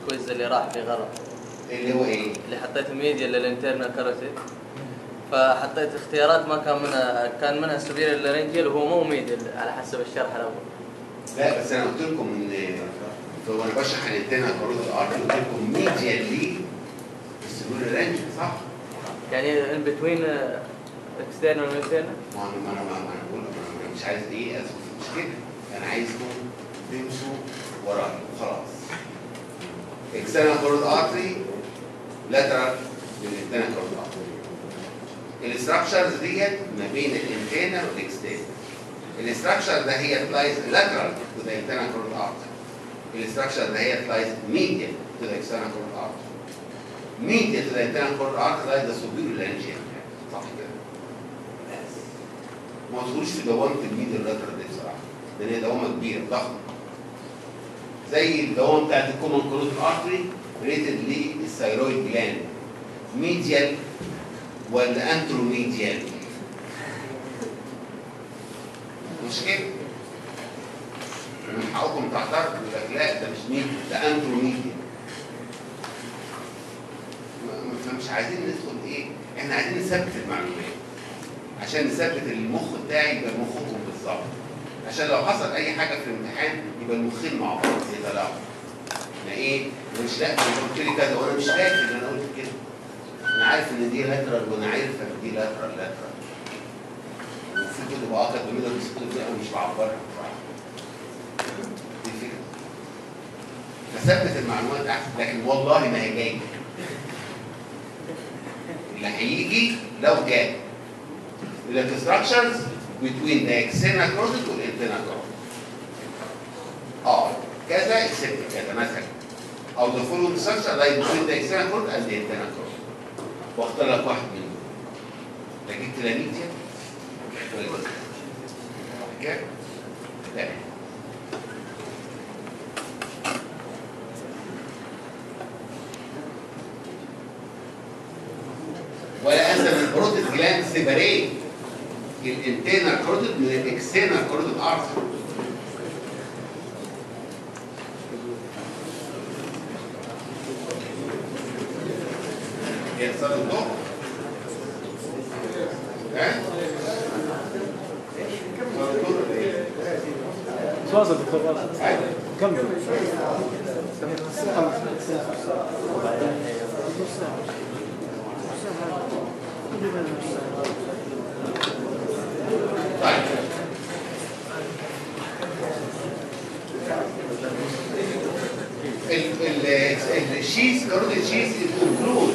الكويز اللي راح في غلط. اللي هو ايه؟ اللي حطيت الميديا للانترنال كاروتيد، فحطيت اختيارات ما كان منها سوبيريور لارنجيال وهو مو ميديا على حسب الشرح الاول. لا بس انا قلت لكم ان وانا بشرح الانترنال كاروتيد ارتري قلت لكم ميديال ليه السوبيريور لارنجيال صح؟ يعني ان بتوين اكسترنال وانترنال؟ ما انا بقول مش عايز ايه ادخل في المشكله، انا عايزكم تمشوا ورايا وخلاص. اكسترنال كاروتيد ارتري لاترال للانترنال كاروتيد ارتري. الاستراكشرز ديت ما بين الانترنال والاكسترنال. الاستراكشر ده هي لايز لاترال تو ذا انترنال كاروتيد ارتري. الاستراكشر ده هي لايز ميديال تو ذا اكسترنال كاروتيد ارتري. ميديال تو ذا انترنال كاروتيد ارتري لايز ذا سوبيريور لارنجيال. صح كده؟ بس ما تدخلوش في دوامه الميديال لاترال دي بصراحه، لان هي دوامه كبيره ضخمه. زي الدوامه بتاعت الكومن كاروتيد ارتري ريتد للثيرويد جلاند. ميديال ولا انتروميديال؟ مش كده؟ من حقكم تعترضوا يقول لك لا ده مش ميديال ده انتروميديال. فمش عايزين ندخل ايه؟ احنا عايزين نثبت المعلومات. عشان نثبت المخ بتاعي يبقى مخكم بالظبط. عشان لو حصل اي حاجه في الامتحان يبقى المخين مع بعض يتلاقوا. انا ايه؟ مش لا انت قلت لي كذا وانا مش فاكر ان انا قلت كده. انا عارف ان دي لاترال وانا عارف ان دي لاترال. وفي كتب اكاديميه بس الكتب دي انا مش بعبرها بصراحه. دي الفكره. فثبت المعلومات احسن، لكن والله ما هي جايه. اللي هيجي لو جاء يقول لك structures between the external carotid والinternal carotid. كذا except كذا مثلا. او the following structure like between the external carotid and the internal carotid. واختار لك واحد منهم. ده جبت لا ميديا ولا جزء. كده؟ تمام. ولا انسى ان الكاروتيد جلاند سيباريت الانترنال كاروتيد من الاكسترنال كاروتيد ارتري. هي صار الضوء؟ ها؟ صار الضوء ولا ايه؟ تواصل دكتور. كمل. طيب الشيز كاروتيد شيز include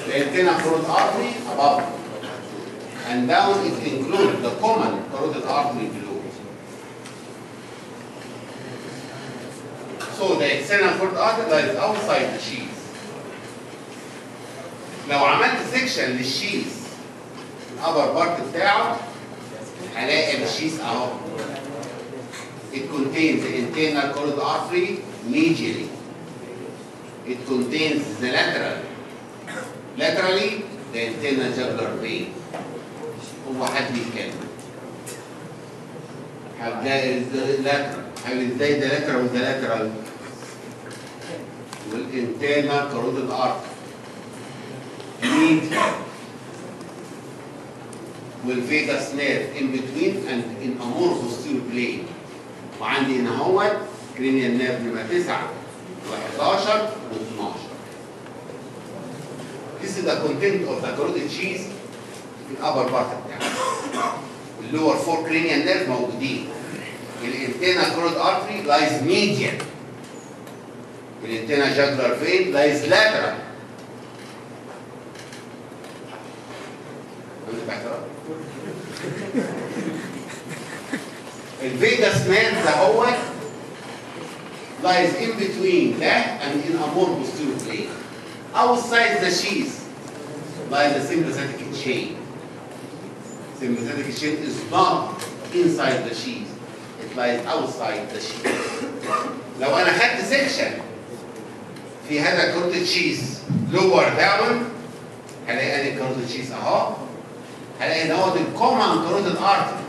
the antenna carotid artery above and down it include the common carotid artery below. So the external carotid artery lies outside the sheath. لو عملت سيكشن للشيز الابر بارت بتاعه هلاقي الشيز اهو. It contains the internal carotid artery medially. It contains the laterally the internal jugular vein. هو حد يتكلم. هتلاقي lateral. ازاي ده lateral وده lateral؟ والinternal carotid artery medial. والفيجاس نيرف in between and in a more posterior plane. وعندي هنا اهوت كرينيال نيرف نمرة 9 و11 و12. This is the content of the carotid sheath في الأبر بارت بتاعها. اللور 4 cranial nerve موجودين. الانترنال carotid artery lies medial. الانترنال jugular vein lies lateral. الفيجاس نيرف ده هو lies in between that and in a more posterior plane. Outside the sheath lies the sympathetic chain. Sympathetic chain is not inside the sheath. It lies outside the sheath. لو أنا خدت سيكشن في هذا الكاروتيد شيث lower down هلاقي أدي الكاروتيد شيث أهو. هلاقي ان هو الكومن كاروتيد ارتري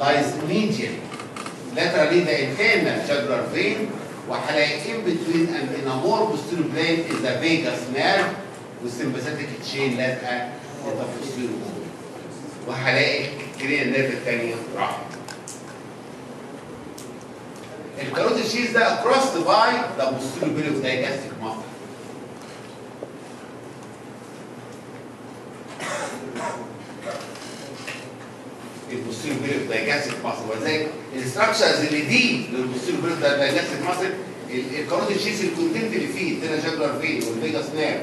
lies medial laterally the internal jugular vein وهلاقي in between and in a more posterior plane is the vagus nerve والsympathetic chain لازقه في البوستيريور بول. وهلاقي الكرينيال نيرف الثانيه راحت. الكاروتيد شيز ده crossed by the posterior body of digastric muscle. البوستيريور بيري اوف دايجاستيك ماسل، وذلك الستراكشرز اللي دي للبوستيريور بيري اوف دايجاستيك ماسل الكاروتيد شيز الكونتنت اللي فيه الانتينا جاكولار فين والفيجاس نيرف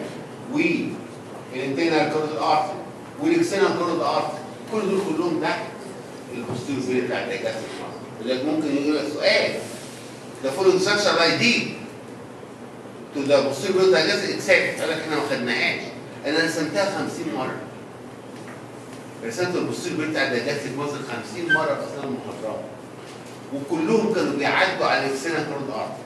والانتينا كاروتيد ارتري والاكسترنال كاروتيد ارتري كل دول كلهم تحت البوستيريور بيري بتاع الدايجاستيك ماسل. لذلك ممكن يقول لك سؤال ده فولو ستراكشر لايك دي تو ذا بوستيريور بيري اوف دايجاستيك اكسبت قال لك احنا ما خدناهاش انا رسمتها 50 مره. رسمت البوستيريور بيري بتاع الدايجاستيك ماسل 50 مره في اثناء المحاضرات وكلهم كانوا بيعدوا على الاكسترنال كاروتيد ارتري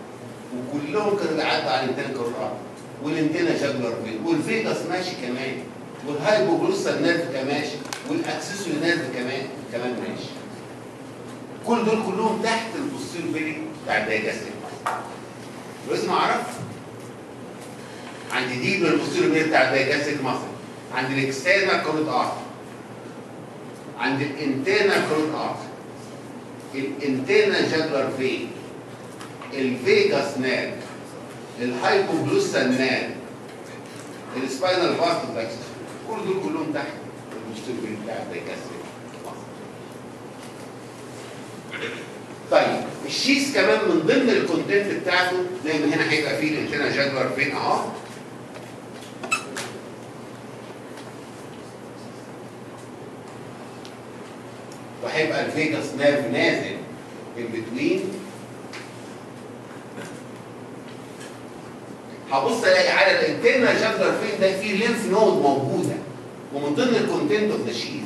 وكلهم كانوا بيعدوا على الانتينا كاروتيد ارتري والانتينا جاكولار فين والفيجاس ماشي كمان والهايبوجلوسال نيرف كمان ماشي والاكسسوري نيرف كمان ماشي. كل دول كلهم تحت البوستيريور بيري بتاع الدايجاستيك ماسل. لازم اعرف عندي دي من البوستيريور بيري بتاع الدايجاستيك ماسل، عند الاكسترنال كاروتيد ارتري، عند الانتينا كاروتيد ارتري، الانتينا جاكولار فين، الفيجاس نيرف، الهايبوجلوسال نيرف، السباينال فاسكولار بلكسس، كل دول كلهم تحت البوستيريور بيري بتاع الدايجاستيك ماسل. طيب الشيس كمان من ضمن الكونتنت بتاعته زي ما هنا هيبقى فيه الانتينا جاكولار فين اهو، وهيبقى الفيجاس نيرف نازل in between. هبص الاقي على الانتينا جاكولار فين ده فيه ليمف نود موجوده ومن ضمن الكونتنت اوف ذا شيز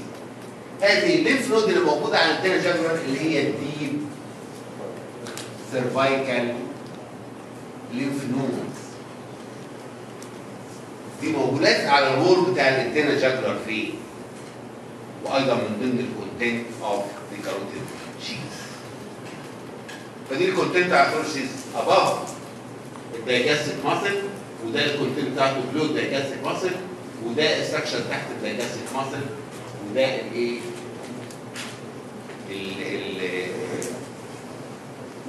هذه الليمف نود اللي موجوده على الانتينا جاكولار اللي هي الديب سيرفايكال ليمف نودز دي موجودات على الوول بتاع الانتينا جاكولار فين وايضا من ضمن الكونتنت اوف ذا كاروتيد شيز. فدي الكونتنت على الكاروتيد شيز اباف الدايجاستيك ماسل وده الكونتنت بتاعته بلو الدايجاستيك ماسل وده استراكشر تحت الدايجاستيك ماسل وده الايه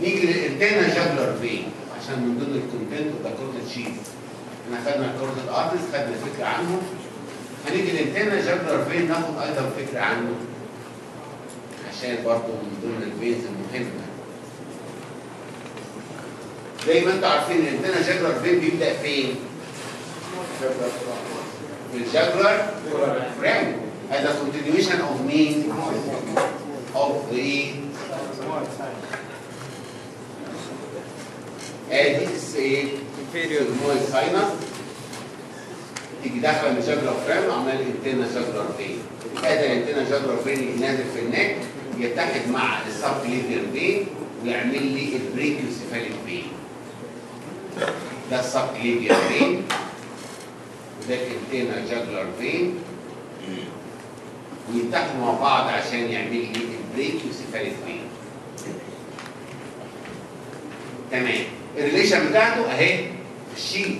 نيجي للانتينا جاكولار فين عشان من ضمن الكونتنت اوف ذا كاروتيد شيز. احنا خدنا الكاروتيد ارتريز خدنا فكره عنهم، هنيجي للانتينا جاكولار فين ناخد ايضا فكره عنه عشان برضه من ضمن الفينز المهمه. زي ما انتم عارفين الانتينا جاكولار فين بيبدا فين؟ في الجاكولار فريم. هذا كونتينيويشن اوف مين؟ اوف ذا ادي ايه؟ سيجمويد ساينس تيجي داخله من الجاكولار فريم عمال الانتينا جاكولار فين. هذا الانتينا جاكولار فين اللي نازل في النك يتحد مع السبكليفيال فين ويعمل لي البريكيوسيفاليك فين. ده السبكليفيال فين وده الانتينا جاكولار فين ويتحدوا مع بعض عشان يعمل لي البريكيوسيفاليك فين. تمام. الريليشن بتاعته اهي في الشيز.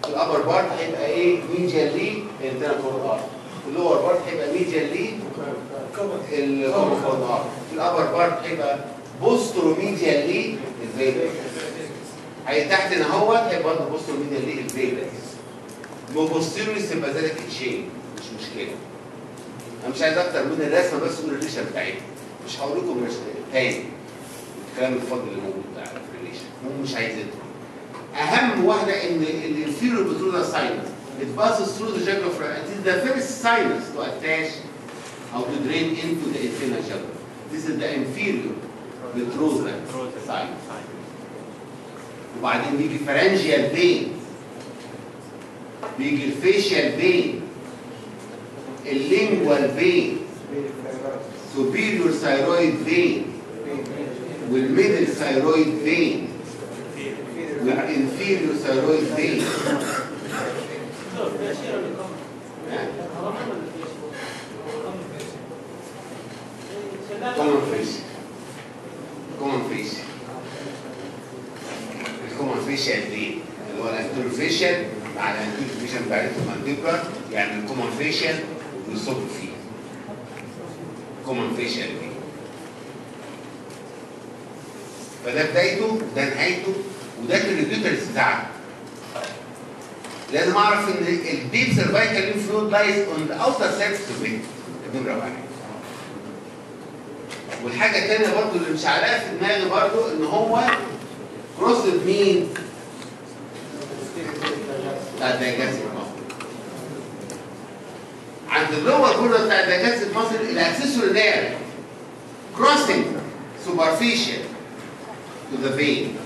الابر بارت هيبقى ايه؟ ميديال لي الانتينا كاروتيد ارتري. اللور بارت هيبقى ميديال لي الكومن كاروتيد ارتري. الابر بارت هيبقى بوسترو ميديال لي الفيجاس. هي تحت هنا اهوت هيبقى برضه بوسترو ميديال لي الفيجاس. وبوستيرو سيمباثيك تشين مش مشكله. انا مش عايز اكتر من الرسمه بس قول الريشه بتاعتها. مش هقول لكم تاني الكلام الفاضي اللي موجود بتاع الريليشن مش عايزينه. اهم واحده ان الانفيريور بترودال ساينس it passes through the jugular flap. It is the first sinus to attach or to drain into the antenna jugular. This is the inferior بترودال ساينس. وبعدين بيجي pharyngeal vein، بيجي الفيشيال فين، اللينجوال فين، superior thyroid vein والميدل ثايرويد فين والانفيريور ثايرويد فين. كومن فيس فيشال فين اللي هو الانتيريور فيشال مع الانتيريور فيشال بتاعتهم مانديبلر يعمل كومن فيشال ويصب فيه كومن فيشال فين. فده بدايته ده نهايته وده الريديوترز بتاعته. لازم اعرف ان الديب سيرفايكال ليمف نود لايز اون ذا اوتر سيرفيس اوف ذا نمره واحد. والحاجه الثانيه برضه اللي مش عارفها في دماغي برضه ان هو كروسد مين؟ بتاع الدايجاستيك ماسل. عند اللور بوردر بتاع الدايجاستيك ماسل الاكسسوري نير كروسنج سوبرفيشال تو ذا فين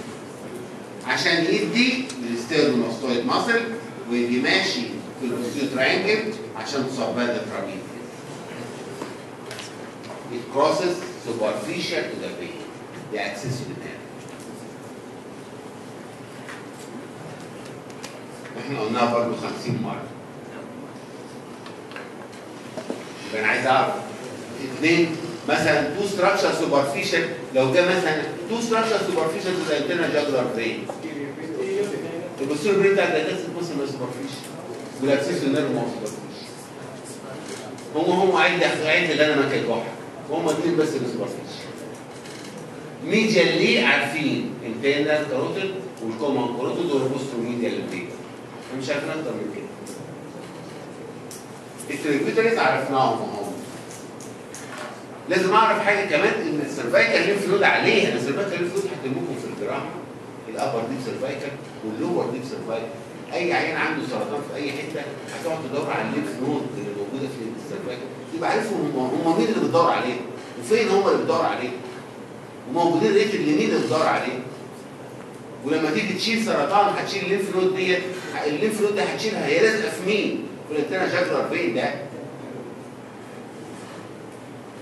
عشان يدي للستيرنوماستويد ماسل ويجي ماشي في البوستيريور تريانجل عشان تصاب بها الترابيز. It crosses superficial to the vein. The accessory nerve. احنا قلناها برضه 50 مرة. يبقى أنا عايز أعرف اثنين مثلا تو ستراكشر سوبرفيشال لو جه مثلا تو ستراكشر سوبرفيشال تو ذا انترنال جاجولار برين. البوستيريور برين بتاع الدايجاستيك ماسل ما سوبرفيشال والاكسسوري نيرف ما سوبرفيشال. هم عايز اللي أنا مكان واحد. هم اثنين بس اللي سوبرفيشال. ميديال ليه عارفين انترنال كاروتيد والكومن كاروتيد والبوستيريور ميديال برين. مش عارفين اكتر من كده. التريبيوتريز عرفناهم اهو. لازم اعرف حاجه كمان ان السيرفايكال ليمف نود عليها، ان السيرفايكال ليمف نود هتلمكم في الجراحه. الابر ديب سيرفايكال واللور ديب سيرفايكال. اي عيان عنده سرطان في اي حته هتقعد تدور على الليمف نود اللي موجوده في السيرفايكال، يبقى عارفهم هم مين اللي بتدور عليهم وفين هم اللي بتدور عليهم. وموجودين ريت اليمين اللي بتدور عليهم. ولما تيجي تشيل سرطان هتشيل الليمف نود ديت، الليمف نود دي هتشيلها هي لازقه في مين؟ في الانترنال جاجولار فين ده.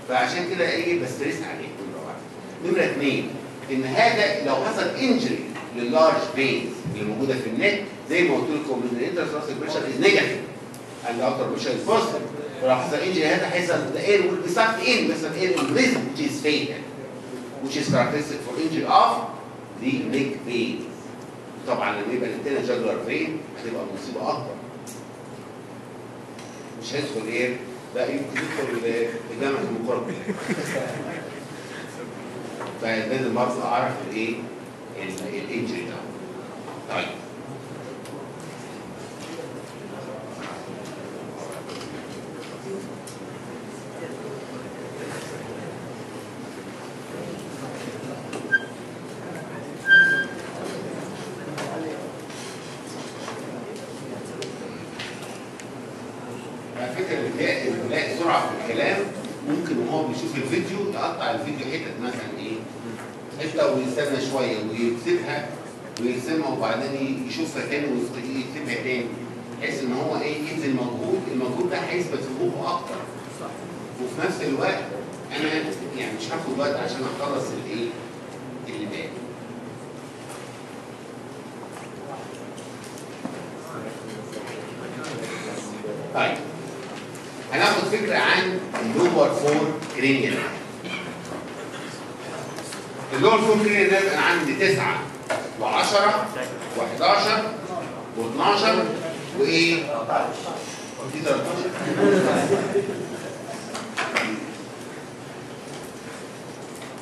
فعشان كده ايه بستريس عليه نمره واحد. نمره اثنين ان هذا لو حصل انجري لللارج فينز اللي موجوده في النك زي ما قلت لكم ان الانترثوراسيك بريشر از نيجاتيف and the outer pressure is positive. فلو حصل انجري هذا هيحصل the air will be sucked in بس the air will risen which is fatal which is characteristic for injury of the neck vein. طبعا لما يبقى الانترنال جاجولار فين هتبقى المصيبه اكبر. مش هيدخل ايه؟ لا يمكن يدخل جامعه المقرب. فلازم برضه اعرف الايه؟ الانجري ده. طيب. بيلاقي سرعه في الكلام ممكن وهو بيشوف الفيديو يقطع الفيديو حتت مثلا ايه؟ حته ويستنى شويه ويكتبها ويرسمها وبعدين يشوفها تاني ويكتبها تاني بحيث ان هو ايه يبذل مجهود، المجهود ده هيثبت في مخه اكتر. وفي نفس الوقت انا يعني مش هاخد وقت عشان اخلص الايه؟ اللي باقي. طيب هناخد فكره عن اللور فور كرينيال. اللور فور كرينيال انا عندي 9 و10 و11 و12 وايه؟ في 13.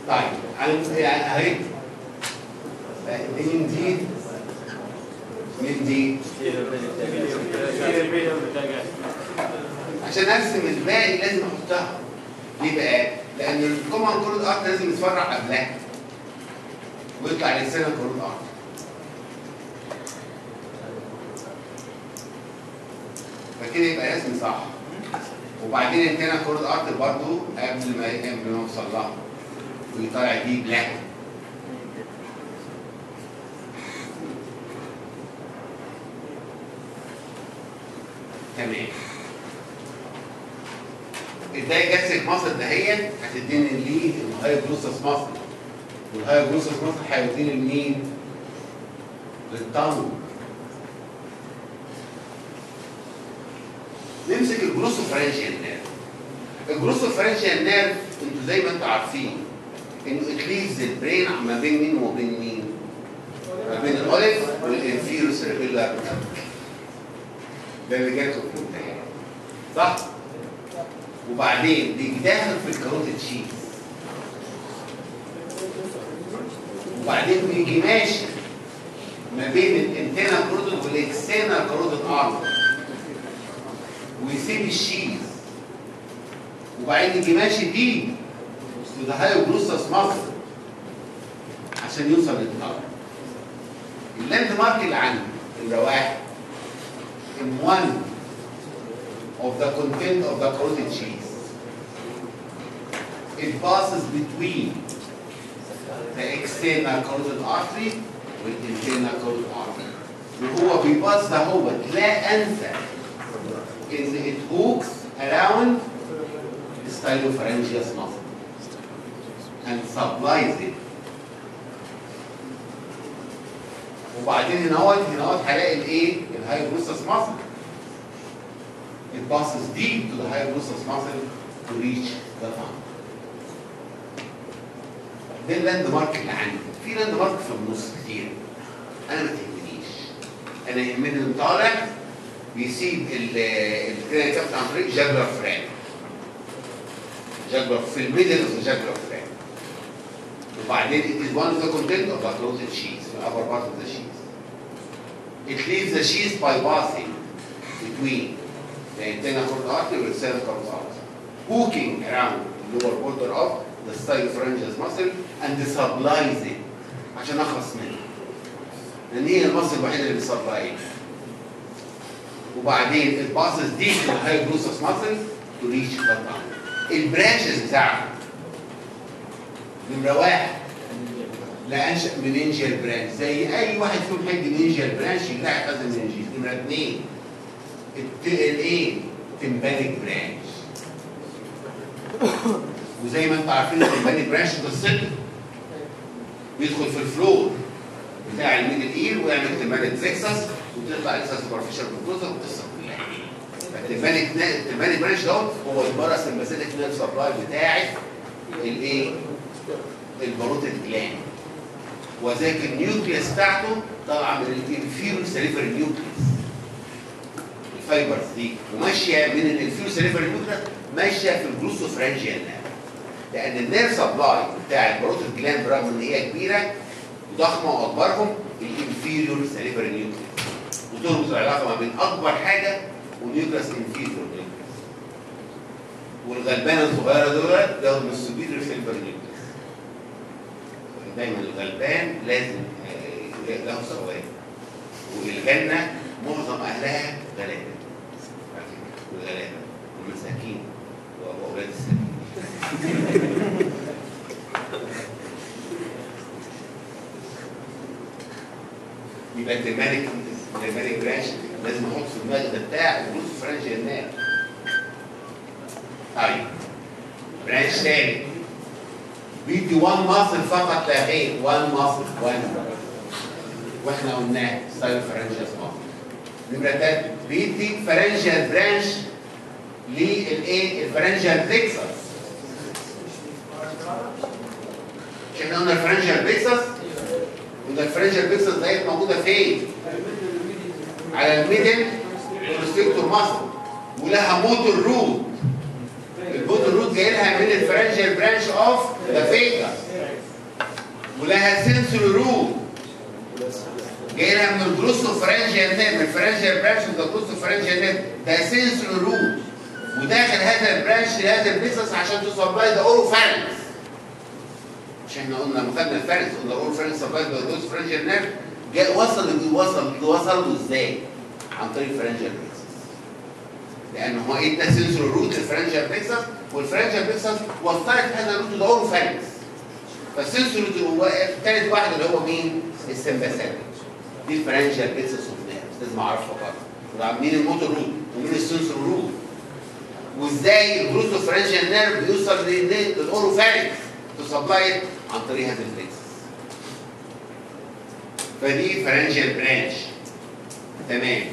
طيب اهي مين دي؟ عشان ارسم الباقي لازم احطها. ليه بقى؟ لان الكومن كورد ارت لازم يتفرع قبلها ويطلع لسان الكورد ارت. فكده يبقى رسم صح. وبعدين انتنا كورد ارت برضه قبل ما نوصل لها ويطلع دي بلاك. تمام. الدايجاستيك ماسل دهيت هتديني ليه الهايبروسس ماسل، والهايبروسس ماسل هيوديني لمين؟ للطن. نمسك الجلوسوفرنشيال نيرف. الجلوسوفرنشيال نيرف انتوا زي ما انتوا عارفين انه اتليفز البرين ما بين مين وبين مين؟ ما بين الاوليف فاسكولار. ده اللي جاته في الامتحان صح؟ وبعدين بيجي داخل في الكاروتيد شيز، وبعدين بيجي ماشي ما بين الانتينا كاروتيد والاكسترنال كاروتيد ارتر ويسيب الشيز، وبعدين يجي ماشي دي ده هايبروسس مصر عشان يوصل للطرف. اللاند مارك اللي عندي اللي واحد in one of the content of the carotid sheath. It passes between the external carotid artery والinternal carotid artery. وهو بيباص ده هو لا انسى ان it hooks around the stylopharyngeus muscle and supplies it. وبعدين هنا هلاقي الايه؟ الهايبروسس muscle. It passes deep to the hyoglossus muscle to reach the tongue. ده اللاند مارك اللي عندي. في لاند مارك في النص كتير. انا ما تهمنيش. انا يهمني اللي طالع بيسيب الكلام كابت عن طريق جاجولار فران. جاجولار في الميدل اوف جاجولار فران. وبعدين it is one of the content of the carotid sheath, the upper part of the sheath. It leaves the sheath by passing between the internal carotid artery and the external carotid artery, hooking around the lower border of the stylopharyngeus muscle and supplies it عشان اخلص منه. لان هي المصل الوحيده اللي بتسبلاي. وبعدين it passes deep to the hyoglossus muscle to reach the tongue. البرانشز بتاعته نمره واحد لا انشا مننجيال برانش زي اي واحد فيهم هيدي مننجيال برانش يلاقي هذا المننجيز. نمره اثنين الايه؟ تمبانيك برانش. وزي ما انتم عارفين التمبانيك برانش قصته بيدخل في الفلور بتاع الميدل اير ويعمل تمبانيك زيكسس وتطلع لسه سوبرفيشال كونتوزر والقصه كلها. التمبانيك برانش دوت هو الباراسمباثيك نيرف سبلاي بتاعت الايه؟ الباروتيد جلاند. وذاك النيوكليس بتاعته طالعه من الانفيرو سيريبرال نيوكليس. الفايبرز دي وماشيه من الانفيرو سيريبرال نيوكليس ماشيه في الجلوسوفرانجيال نيرف. لان النيرف سبلاي بتاع الباروتيد جلاند برغم ان هي كبيره وضخمه واكبرهم الانفيريور سيريبرال نيوكليس. وتربط العلاقه ما بين اكبر حاجه ونيوكليس انفيريور نيوكليس. والغلبانه الصغيره دول بياخدوا من السوبيريور سيريبرال نيوكليس. دايما الغلبان لازم له ثواب. والجنه معظم اهلها غلابه. والغلابه والمساكين واولاد السبيل. يبقى الدمانك برانش لازم احط في الماده بتاع الجلوسوفرانجيال نيرف. طيب برانش تاني بيدي وان ماسل فقط لا غير. وان ماسل واحنا قلناه ستايلوفارنجيال ماسل. نمره 3 بيدي فرنجيال برانش للايه؟ الفرنجيال بلكسس. احنا قلنا الفرنجيال بلكسس وده الفرنجيال بلكسس ديت موجوده فين؟ على الميدل كونستريكتور ماسل ولها موتور روت. البوتر روت جاي لها من الفرنجيال برانش اوف ذا فينجر. ولها سنسوري روت جاي لها من الجلوسوفرانجيال نيرف. الفرنجيال برانش اوف ذا جلوسوفرانجيال نيرف ده سنسوري روت. وداخل هذا البرانش لهذا البيسس عشان تسبلاي ذا اوروفارنكس. مش احنا قلنا لما خدنا الفارنكس قلنا الاوروفارنكس سبلاي ذا جلوسوفرانجيال نيرف. وصل ازاي؟ عن طريق الفرنجيال برانش. لان هو ادى سنسور روت الفرنجيال بلكسس والفرنجيال بلكسس وصلت هذا الروت لدور فارنكس. فالسنسور روت هو ثالث واحد اللي هو مين؟ السمباثيك. دي الفرنجيال بلكسس اوف نيرف لازم اعرفها برضه. ومين الموتور روت ومين السنسور روت. وازاي الجلوسوفرانجيال نيرف بيوصل للاوروفارنكس تسبلاي عن طريق هذا البلكسس. فدي فرنجيال برانش. تمام.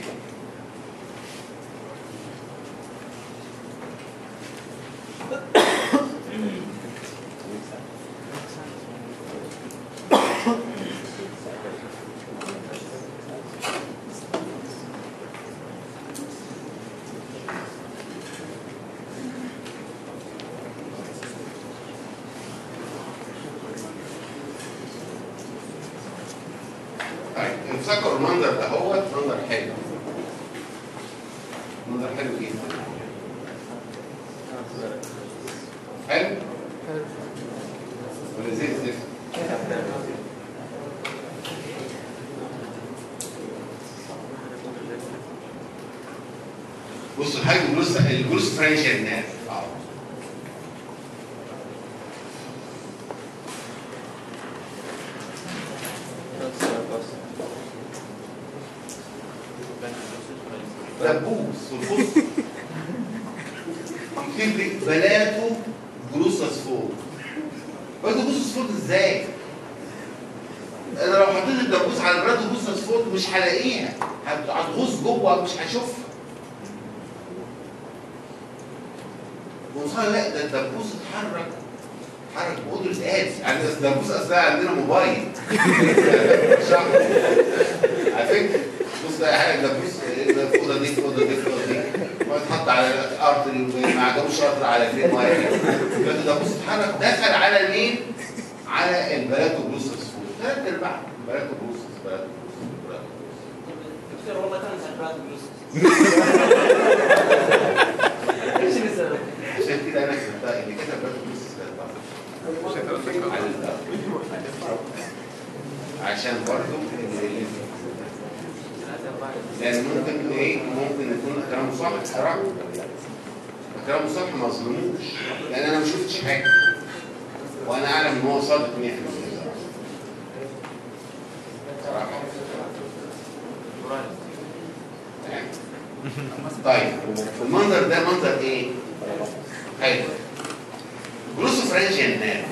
طيب افتكروا المنظر ده هو منظر حلو. منظر حلو جدا. حلو؟ ولا زي الزفت؟ بصوا حاجه الجلوس فرنشال نيرف. دبوس والفص يكتب بلاته جلوس اصفور. بلاته جلوس اصفور ازاي؟ انا لو حطيت الدبوس على بلاته جلوس اصفور مش هلاقيها، هتغوص جوه مش هشوفها. وصار لا ده الدبوس اتحرك بقدرة آلي، يعني الدبوس اصلا عندنا موبايل. على فكرة بص ده حاجه الدبوس الأوضة دي الأوضة دي الأوضة دي واتحط على ارتري ما عجبوش ارتري على فين واحد. الدبوس اتحرك دخل على مين؟ على البلاتوجلوسس فوق. ثلاث ارباع البلاتوجلوسس. دكتور والله كان البلاتوجلوسس. عشان كده انا كتبتها اللي كتب البلاتوجلوسس عشان برضه لان ممكن ممكن يكون كلامه صح صراحه. كلامه صح ما اظلموش لان انا ما شفتش حاجه وانا اعلم ان هو صادق 100% صراحه. طيب المنظر ده منظر ايه؟ حلو. جلوسوفرنجيال نيرف.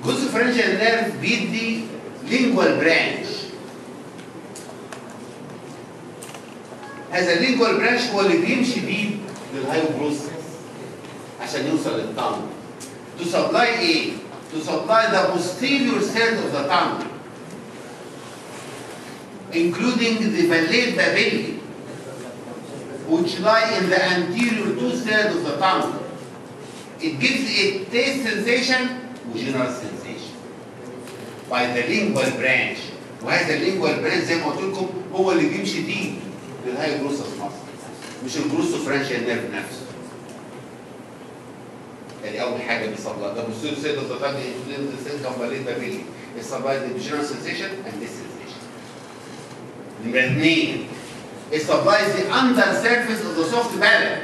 جلوسوفرنجيال نيرف بيدي لينجوال برانش. هذا اللينجوال برانش هو اللي بيمشي بيه للهايبوجلوسس عشان يوصل للطنج. To supply ايه؟ To supply the posterior third of the tongue, including the valleate papillae, which lie in the anterior two-thirds of the tongue. It gives a taste sensation وgeneral sensation by the lingual branch. وهذا اللينجوال برانش زي ما قلت لكم هو اللي بيمشي دي للهايبوجلوسس مش الجلوسوفرنجيال نيرف نفسه. يعني اول حاجه بيصلها ده بوستيريور سيد اوف ذا تانج انكلودينج ذا سيركم فاليت بابيلي السبلايد الجنرال سنسيشن اند ذيس سنسيشن. نمره 2 it supplies the under surface of the soft palate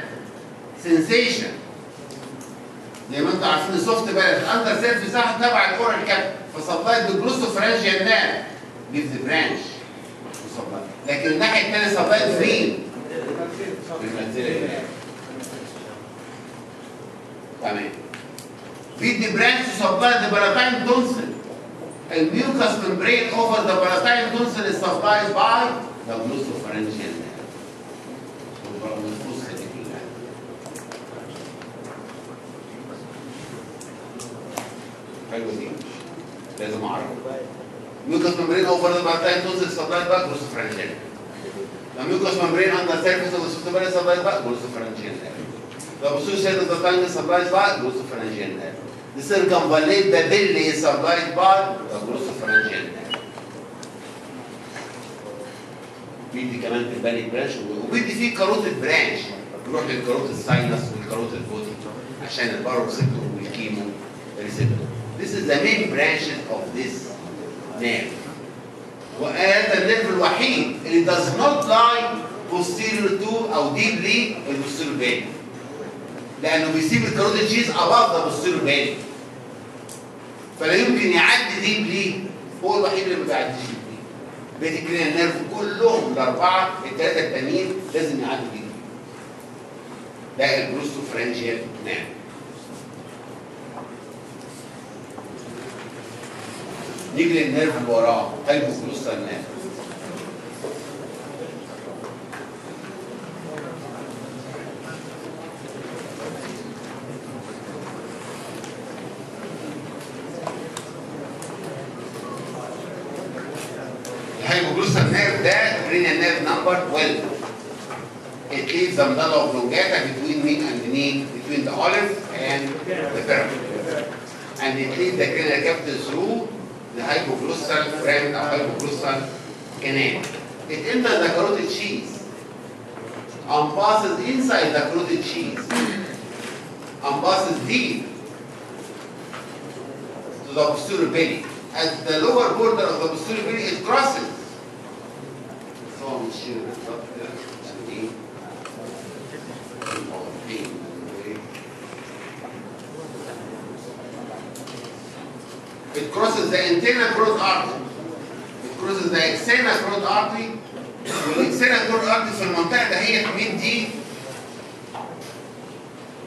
sensation. زي ما انتم عارفين السوفت بالانس الاندر سيرفيس بتاعها تبع الاورال كاب فسبلايد بالجلوسوفرنجيال نيرف جيفز برانش لكن الناحيه الثانيه سبلايد فين؟ تمام. بيدي برانش سبلايد ذا باراتاين تونسل. الميوكس ممبرين اوفر ذا باراتاين تونسل is supplied by the glossopharyngeal nerve. حلوه دي لازم اعرف. ميوكس ممبرين اوفر ذا باراتاين تونسل is supplied by glossopharyngeal nerve. The mucous membrane on the surface of the subcutaneous is supplied by glossopharyngeal nerve. The posterior side of the tongue is supplied by glossopharyngeal nerve. The circumvallate papillae is supplied by the glossopharyngeal nerve. بيدي كمان في البالي برانش وبيدي فيه كاروتيد برانش بيروح للكاروتيد ساينس والكاروتيد بودي عشان الباروسيبتور والكيمو ريسيبتور. This is the main branches of this nerve. وهذا النيرف الوحيد اللي does not lie posterior to او deeply البوستيريور بين لانه بيسيب الكاروتيد شيز above the posterior بين فلا يمكن يعدي deeply. هو الوحيد اللي ما بيعديش deeply. بقية الكرينيال نيرف كلهم الاربعه الثلاثه التانيين لازم يعدوا deeply. ده الجلوسوفرنجيال نيرف. نيجي للنيرف اللي وراه الهايبوجلوسال نيرف. الهايبوجلوسال نيرف ده cranial nerve number 12. It leaves the medulla oblongata between me and knee, between the olive and the pyramid. And it leads the cranial cavity through the hypoglossal fragment or hypoglossal canal. It enters the carotid sheath and passes inside the carotid sheath and passes deep to the posterior belly. At the lower border of the posterior belly, it crosses. So it crosses the internal carotid artery. It crosses the external carotid artery. والاكسترنال carotid artery في المنطقة دهيت مين دي؟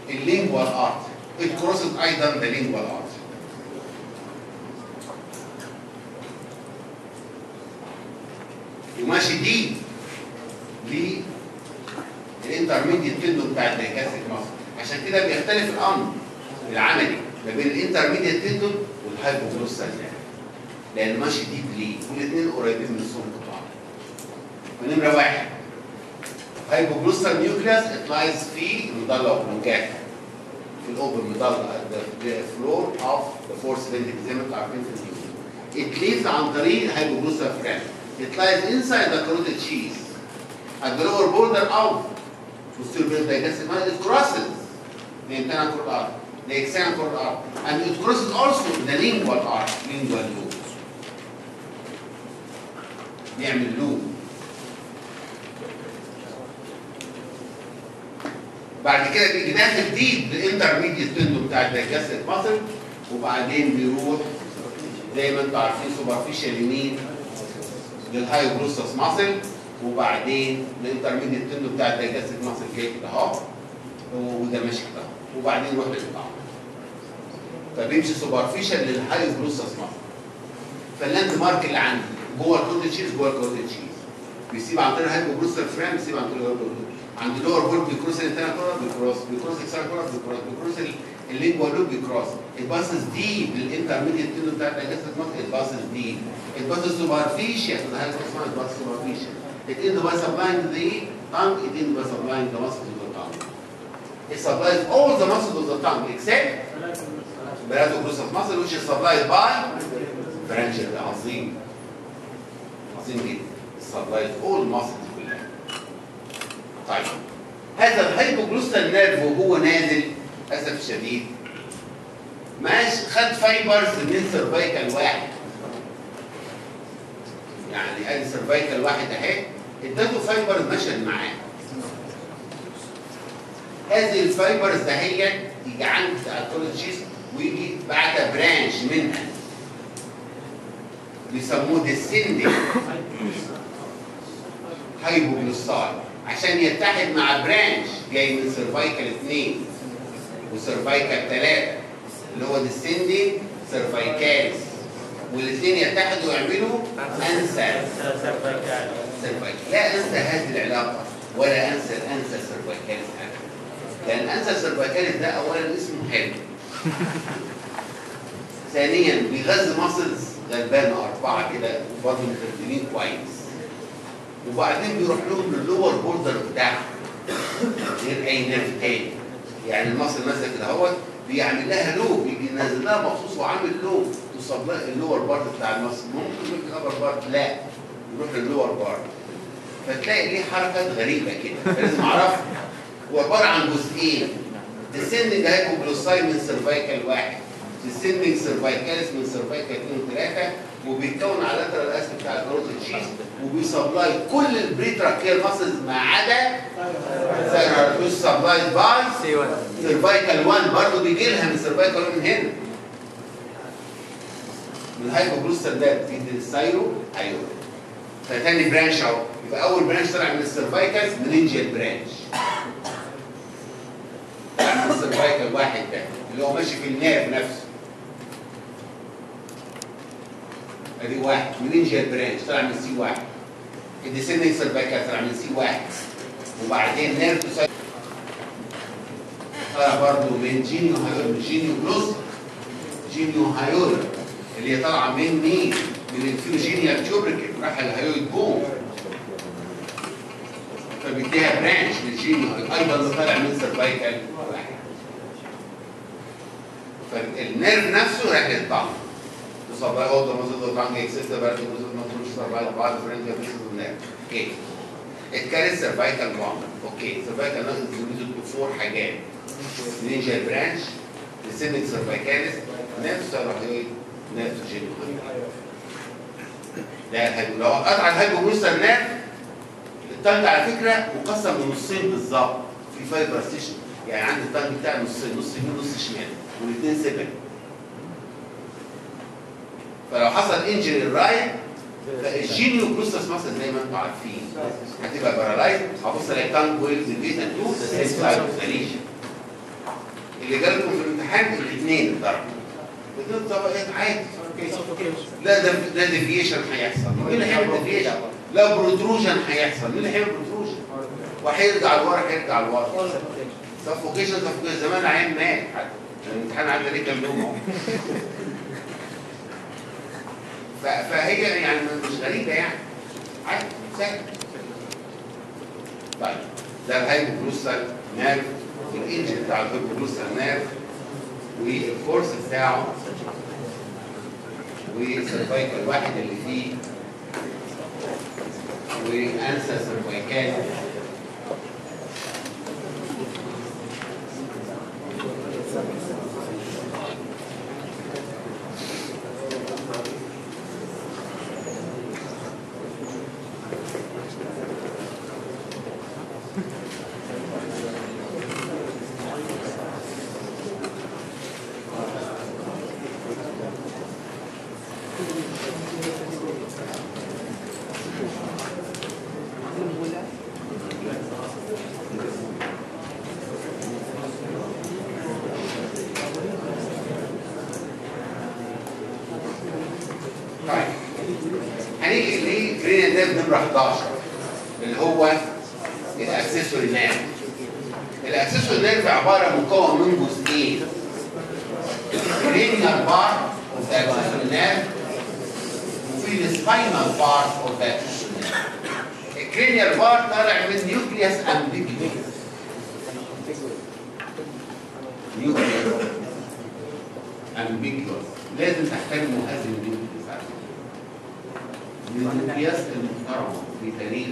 اللينجوال artery. It crosses أيضا the lingual artery. وماشي دي للانترميديت تندون بتاع الدايكاستيك ماسل. عشان كده بيختلف الأمر العملي ما بين الانترميديت تندون والهايبوجلوسال لأن ماشي ديب ليه والاثنين قريبين من السمك بتاعهم. ونمرة واحد هايبوجلوسال نيوكليوس اتلايز في المضلة اوبلونجاتا في الأوبن مضلة the floor of the fourth ventricle زي ما انتم عارفين في الفيديو. It leads عن طريق الهايبوجلوسال فرام. It lies inside the carotid sheath at the lower border of posterior digestive muscle. It crosses the internal carotid artery, the external carotid artery, and it crosses also the lingual artery, lingual loop. بيعمل لوب. بعد كده بيجي داخل ديب الانترميديت تندو بتاع الدايجاستيك ماسل وبعدين بيروح زي ما انتم عارفين سوبرفيشال يمين للهايبروسس ماسل وبعدين الانترميديت تندو بتاع الدايجاستيك ماسل جاي كده اهو وده ماشي كده وبعدين يروح للقاع. فبيمشي سوبرفيشال للهايبروسس ماسل. فاللاند مارك اللي عندي جوه الكروتيد شيز جوه الكروتيد شيز بيسيب عن طريق الهايبوجلوسال فرام بيسيب عن طريق عند اللور بورد بيكروس الانترنال كورد بيكروس اكسترنال كورد بيكروس اللينجوال لوب بيكروس الباسز ديب للانترميديت تندو بتاع الدايجاستيك ماسل الباسز ديب الباسز سوبرفيشال ده هاي اسمها الباسز سوبرفيشال it ends by supplying the tongue it ends by supplying the muscles of the tongue it supplies all the muscles of the tongue except brachioglossal muscle which is supplied by branchial عظيم عظيم جدا supplies all muscles كلها. طيب هذا الهايبوجلوسال نيرف وهو نازل للاسف الشديد ماشي خد فايبرز من سيرفايكال واحد يعني ادي سيرفايكال واحد اهي ادته فايبرز مشت معاه. هذه الفايبرز دهيت يجي عند الكروتيد شيز ويجي بعدها برانش منها بيسموه ديسندنج هايبوجلوسال عشان يتحد مع برانش جاي من سيرفايكال 2 وسيرفايكال 3 اللي هو ديسندنج سيرفايكاليس والاثنين يتحدوا ويعملوا انسى سيرفايكال. لا انسى هذه العلاقه ولا انسى سيرفايكاليس ابدا لان انسى سيرفايكاليس ده اولا اسمه حلو ثانيا بيغذي ماسلز غلبانه 4 كده برضه مترتبين كويس وبعدين بيروح لهم للور بوردر بتاعهم غير اي نيرف تاني يعني المصل نازله كده اهوت بيعمل لها لوب يجي نازل لها مخصوص وعامل لوب توصل لها اللور بارت بتاع المصل ممكن يروح للابر بارت لا يروح للور بارت فتلاقي ليه حركات غريبه كده فلازم اعرفها. هو عباره عن جزئين ديسندنج هايبوجلوساي من سيرفايكال واحد ديسندنج سيرفايكاليس من سيرفايكال 2 و3 وبيتكون على اللاترال اسف بتاع الكروتيد شيز وبيسبلاي كل البريتراكيال ماسلز ما عدا سيرفايكال سبلايد باي سيرفايكال 1 برضه بيجي لها من سيرفايكال 1 من هنا من الهايبوجلوسال ده بتدي السايرو ايوه فتاني برانش اهو يبقى اول برانش طلع من السيرفايكال مننجيال برانش طلع من السيرفايكال واحد ده اللي هو ماشي في النيرف نفسه ادي واحد مننجيال برانش طلع من سي واحد الديسندنج سيرفايكال طلع من سي واحد وبعدين نيرف طلع برضه من جينيو هايولا اللي هي طالعه من مين؟ من الفيوجينيال تيوبريكل راح الهايويد بوم فبيديها برانش للجينيو ايضا اللي طالع من سيرفايكال واحد فالنيرف نفسه راح للطعم supply all the muscles of the tongue except the vertical muscles not to supply بعض differential muscles of the neck. Okay. It carries cervical bone. Okay. Cervical bone is divided to 4 حاجات. Meningeal branch, descending cervicalis, nerve cerebral, nerve شيلو. ده لو قطع الهايبوجلوسال نيرف التانج على فكره مقسم لنصين بالظبط في فايبر ستيشن، يعني عندي التانج بتاعي نصين، نص يمين نص شمال والاثنين سيبل. فلو حصل انجري الرايت فالجينيو بروستاس مثلا زي ما انتم عارفين هتبقى بارالايز، هبص الاقي تانج ويلز فيتا 2 سيم سايد ليجن. اللي جالكم في الامتحان الاثنين اتضربوا. الاثنين طبقات عادي. لا ده ديفيشن هيحصل، مين اللي هيعمل ديفيشن؟ لا بروتروجن هيحصل، مين اللي هيعمل بروتروجن؟ وهيرجع لورا هيرجع لورا. سفوكيشن زمان العين مات حتى. الامتحان عدى ليه كام يوم اهو. فهي يعني مش غريبه يعني. عادي سهل. طيب ده الهايبوجلوسال نيرف، الانجن بتاع الهايبوجلوسال نيرف والكورس بتاعه والسيرفايكال الواحد اللي فيه وانسى سيرفايكال نمرة 11 اللي هو الاكسسوري نيرف. الاكسسوري نيرف عباره مكون من جزئين. cranial part of the accessory nerve وفي السباينال part of the accessory nerve. الكرينيال part طالع من نيوكليوس امبيجوس. نيوكليوس امبيجوس لازم تحترموا هذه النيوكليوس. من النيوكليوس المحترمه في تاريخ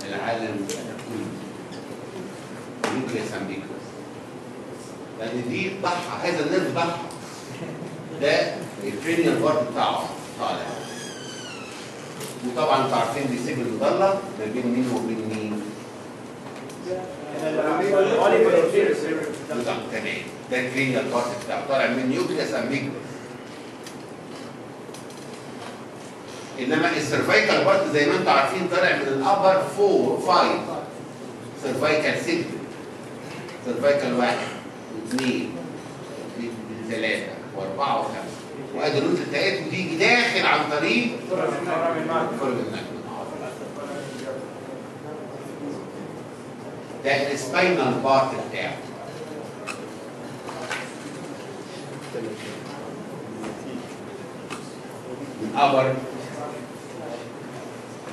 العالم كله. نيوكليوس امبيجوس. لان دي ضحى، هذا النيرف ضحى. ده الكرينيال بارت بتاعه طالع. وطبعا انتوا عارفين دي سيجل مضلة ما بين مين وبين مين؟ تمام. ده الكرينيال بارت بتاعه طالع من نيوكليوس امبيجوس. انما السيرفايكال بارت زي ما انتم عارفين طالع من الابر 4 5 سيرفايكال 6 سيرفايكال 1 و2 و3 و4 و5 وادي الروت بتاعته وتيجي داخل عن طريق فرد النجم. ده السباينال بارت بتاعه. من ابر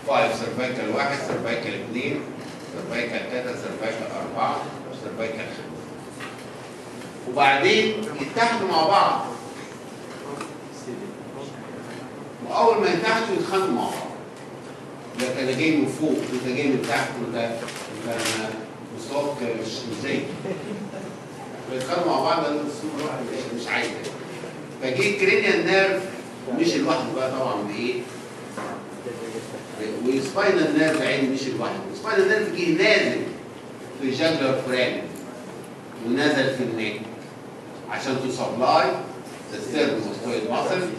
5 سيرفايكال 1 سيرفايكال 2 سيرفايكال 3 سيرفايكال 4 سيرفايكال 5 وبعدين يتحدوا مع بعض. واول ما يتحدوا يتخانقوا مع بعض. ده كان جاي من فوق وده جاي من تحت وده كان مستواك مش زي. فيتخانقوا مع بعض لان الصوره مش عايزه. فجه الكرينيال نيرف مش لوحده بقى طبعا بايه؟ والسباينال نيرف عيني مش لوحده. السباينال نيرف جه نازل في الجاجلر فرانك ونزل في النك عشان تسبلاي الستيرنوستويد ماسل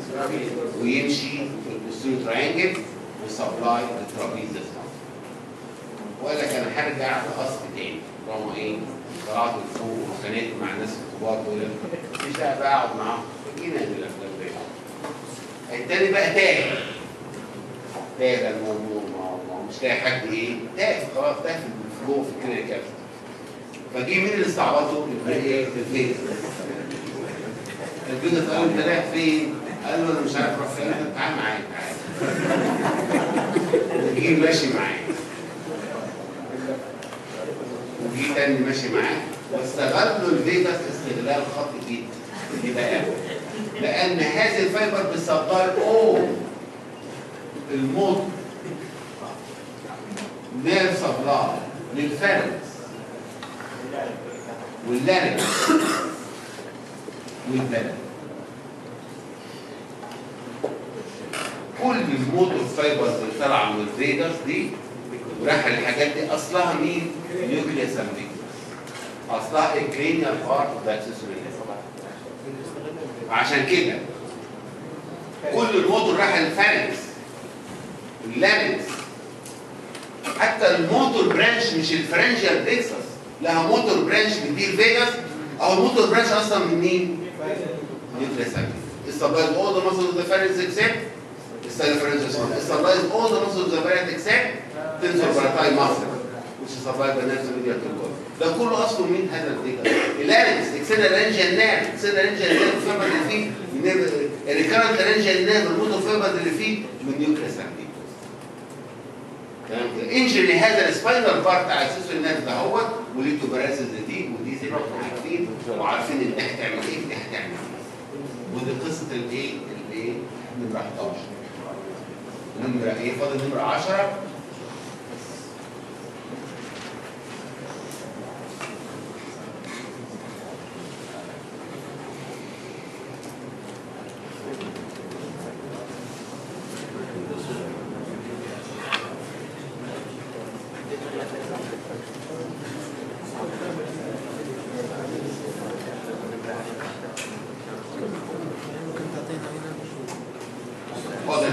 ويمشي في البوستيريور تراينجل وسبلاي الترابيزيوس. وقال لك انا هرجع لاصل تاني طالما ايه؟ طلعت لفوق وخانقت مع الناس الكبار دول مش بقى اقعد معاهم جينا الافلام دي. التاني بقى تاه. تاه ده الموضوع مش لاقي حد ايه؟ تاه خلاص تاه في الفلو في الكلينيكال. فجه مين اللي استعبطه؟ ايه؟ الفيز. الفيز قال له انت رايح فين؟ قال له انا مش عارف اروح فين. تعال معايا تعال. وجه ماشي معاه. وجه تاني ماشي معاه واستغلوا الفيجاس استغلال خاطئ جدا. ايه بقى؟ لأن هذه الفايبر بتسبلاي أول الموتور نيرف سبلاي للفارنكس واللارنكس والبلد. كل الموتور فايبرز اللي طالعه من الفيجاس دي ورايحه للحاجات دي اصلها مين؟ نيوكليوس امبيجوس. اصلها الكرينيال بارت اوف ذا اكسسوري. عشان كده كل الموتور رايحه للفارنكس واللارنكس. حتى الموتور برانش مش الفرنجيال بلكسس، لها موتور برانش بتدير فيجاس، او الموتور برانش اصلا من مين؟ نيوكليوس امبيجوس. Supplies all the muscles of the pharynx except it supplies all the muscles of the pharynx except tensor palatine muscle, which is supplied by nerves medial to the body. ده كله اصله مين هذا الفيجاس؟ اللارنكس، اكسنال لارنجيال نيرف، اكسنال لارنجيال نيرف الفايبر اللي فيه الريكارنت لارنجيال نيرف الموتور فايبر اللي فيه من نيوكليوس امبيجوس. تمام كده؟ انجري هذا السباينال بارت بتاع السيسوري نيرف ده هو وليتو باراسيس دي ودي زي ما احنا عارفين وعارفين ان دي هتعمل ايه ودي هتعمل ايه. ودي قصه الايه؟ نمره 11. نمره ايه؟ فاضل نمره 10.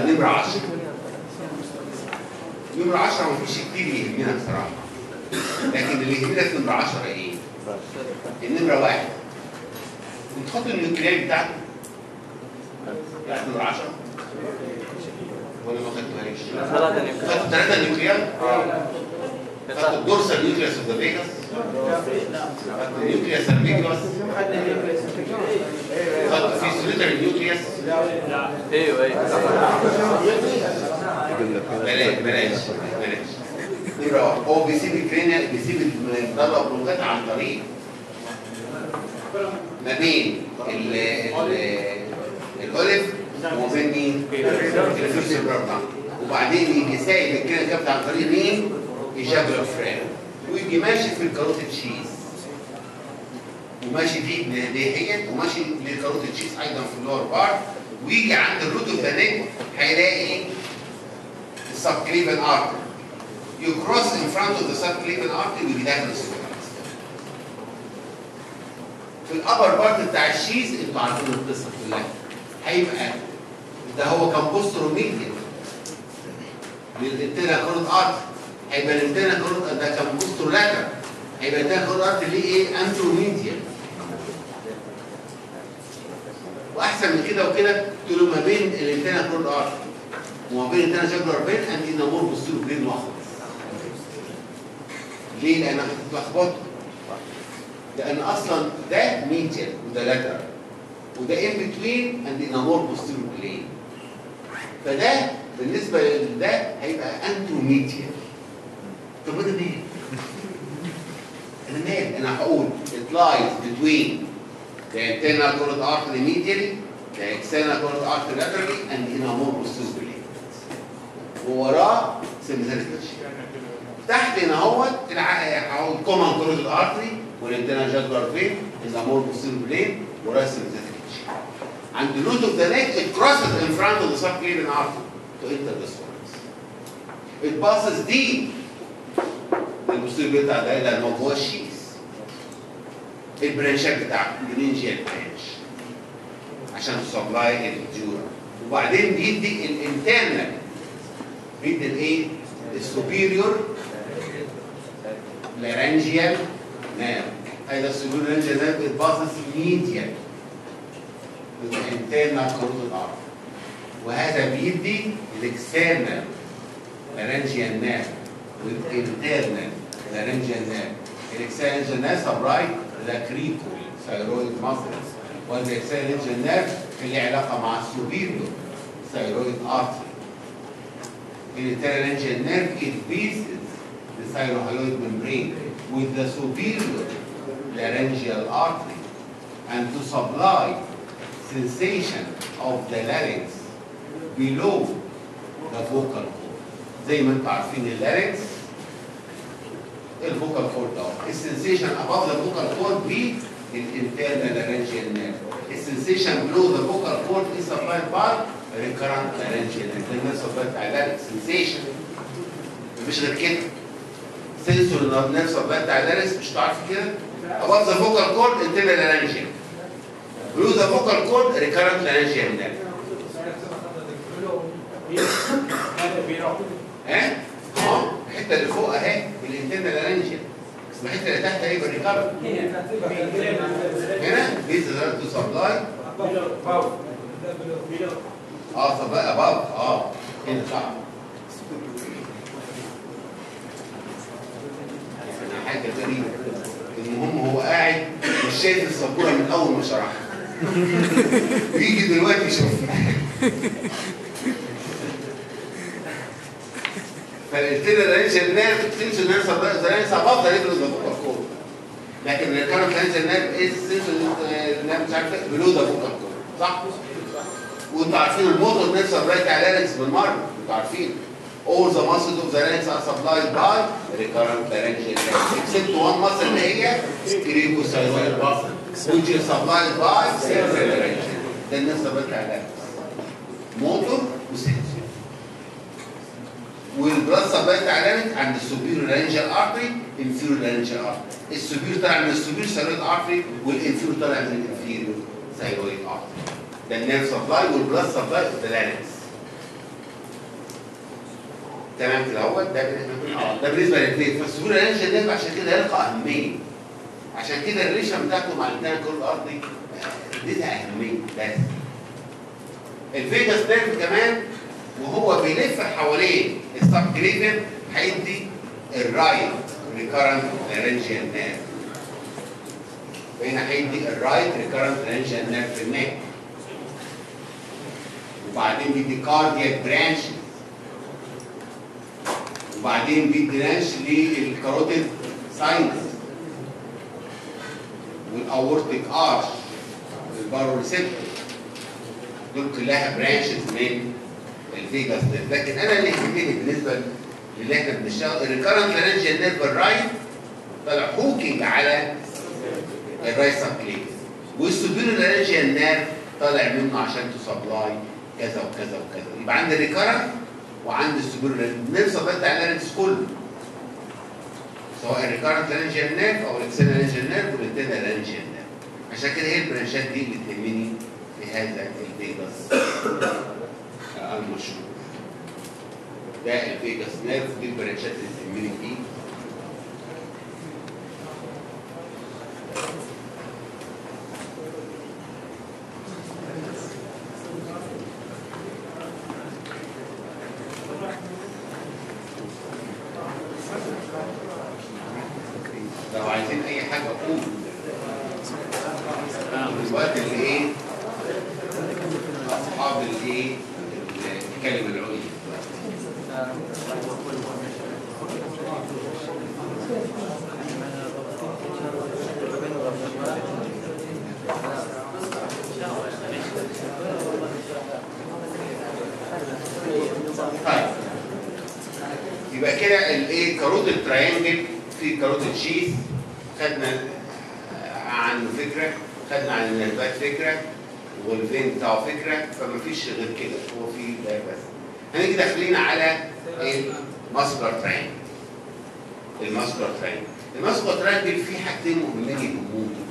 نمرة 10. نمرة 10 مفيش كتير يهمنا بصراحة. لكن اللي يهمنا في نمرة 10 ايه؟ النمرة 1. انت خدت النيوكليات بتاعته؟ بتاعت نمرة 10؟ ولا ما خدتوهاش؟ خدت 3 نيوكليات؟ خدت الدورسال نيوكليوس اوف ذا فيجاس؟ خدت النيوكليوس امبيجوس؟ خدت في سوليتري نيوكليوس؟ ايوه بلاش هو بيسيب الكرينيا بيسيب الضلع والبلوغات عن طريق ما بين الاوليف وما بين مين؟ الفيرسي برابطة. وبعدين يجي سايب الكرينيا كابت عن طريق مين؟ يجابر الفران ويجي ماشي في الكاروتيد شيز وماشي فيه ناحية وماشي للكاروتيد شيز ايضا في اللور بارت ويجي عند الروت اوف ذا نيك هيلاقي السبكليفن ارتري يكروس ان فرونت اوف ذا سبكليفن ارتري ويجي داخل السوبرانس. في الابر بارت بتاع الشيز انتوا عارفين القصه كلها هيبقى ده هو كان بوستروميديال للانتينا كورد ارتري هيبقى الانتينا كورد ده كان بوسترولاتر هيبقى الانتينا كورد ارتري ليه ايه؟ انتروميديال. واحسن من كده وكده تقول ما بين الانتينا كورد ارتري وما بين الانتينا جاكولار فين انتي نامور بوستيرو برين واحد. ليه؟ لان هتتلخبطوا. لان اصلا ده ميديال وده لاترال وده ان بتوين انتي نامور بوستيرو برين. فده بالنسبه لده هيبقى انتروميديال. طب انا مال؟ انا مال؟ انا هقول it lies between the internal carotid artery medially, the external carotid artery laterally, and in a more posteriorly. ووراه sympathetic tissue. تحت هنا اهوت هقول common carotid artery والinternal jugular vein in a more posterior plane وراه sympathetic tissue. عند the root of the neck it crosses in front of the subclavian artery to enter the thorax. It passes deep. البوستيريور بتاع ده لان ما جوه الشيز. البرانشات بتاعته الجرينجيال برانش عشان تسبلاي الجورا وبعدين بيدي الانترنال بيدي الايه؟ السوبيريور لارنجيال نيرف. هذا السوبيريور لارنجيال نيرف بيتباصص ميديال الانترنال كاروتيد ارتري وهذا بيدي الاكسترنال لارنجيال نيرف والانترنال لارنجيال نيرف. الاكسترنال نيرف سبلاي ذا كريكو ثايرويد ماسلز والاكسترنال نيرف اللي علاقه مع السوبيريور ثايرويد ارتري. الانترنال نيرف it pieces the thyroid membrane with the superior laryngeal artery and to supply sensation of the larynx below the vocal cord. زي ما انتم عارفين اللارynx الفوكال كورد اهو. السنسيشن above the vocal cord دي الانترنال laryngeal nerve. السنسيشن below the vocal cord is supplied by recurrent laryngeal nerve. ده الناس supplied بتاع اللارynx sensation. مفيش غير كده. سنسور نيرف سبلاي بتاع اللارynx مش هتعرفي كده. above the vocal cord internal laryngeal. below the vocal cord recurrent laryngeal nerve. ها؟ الحته اللي فوق اهي الانترنال لارنجيال، بس الحته اللي تحت اهي بالريكارد. هنا بيز تو سبلاي سبلاي اباف هنا صح. حاجه غريبه، المهم هو قاعد مش شايف السبوره من اول ما شرحها. بيجي دلوقتي يشوفها. فالانترنال لارنجيال نيرف سنسور نيرف زي صعبه ده ليفل ذا كورد، لكن الريكارنت لارنجيال نيرف ايه سنسور نيرف مش عارف بلو ذا فوكال كورد صح؟ وانتوا عارفين الموتور نيرف سبلاي بتاع اللارنكس بالمره، انتوا عارفين all the muscles of the larynx are supplied by recurrent laryngeal nerve except one muscle اللي هي cricothyroid muscle which is supplied by central laryngeal. ده النيرف سبلاي بتاع اللارنكس موتور وسنسور. والبلاد سبلاي بتاع اللارنكس عند السوبيريور لارنجيال ارتري انفيريور لارنجيال ارتري. السوبيريور طالع من السوبيريور ثايرويد ارتري والانفيريور طالع من الانفيريور ثايرويد ارتري. ده النيرف سبلاي والبلاد سبلاي اوف ذا لارنكس. تمام كده اهوت. ده بالنسبه للفيت. فالسوبيريور لارنجيال نيرف عشان كده يلقى اهميه. عشان كده الريشه بتاعته مع الانترنال كورد الارضي اديتها اهميه. بس الفيجاس نيرف كمان وهو بيلف حوالين السب كليفر هيدي الرايت ريكارنت لارنجيال نيرف. فهنا هيدي الرايت ريكارنت لارنجيال نيرف في النك. وبعدين بيدي كاردياك برانش، وبعدين بيدي برانش للكاروتيد ساينس والاورتيك ارش والبارو ريسبتور. دول كلها برانشز من الفيجاس نيرف. لكن انا اللي يهمني بالنسبه للي احنا بنشتغل الريكارنت لارنجيال نيرف الرايت طلع هوكينج على الرايت سب كليفر، والسوبيريور لارنجيال نيرف طالع منه عشان تسبلاي كذا وكذا وكذا. يبقى عند الريكارنت وعند السوبيريور نيرف سبلاي بتاع اللارنكس كله، سواء الريكارنت لارنجيال نيرف او الاكسترنال لارنجيال نيرف والانترنال لارنجيال نيرف. عشان كده هي البرانشات دي اللي تهمني في هذا الفيجاس المشهور. ده الفيجاس نيرف، دي البرانشات اللي تهمني فيه. لو عايزين اي حاجه اقول الوقت اللي ايه اصحاب الايه الكلمه العليا. طيب يبقى كده الايه كاروتيد تراينجل في كاروتيد شيث خدنا عنه فكره، خدنا عن النيرفات فكره، والفين بتاعه فكره، فما فيش غير كده، هو في ده بس. هنيجي داخلين على الماسكولار تراينجل. الماسكولار تراينجل فيه حاجتين مهمين يهموني.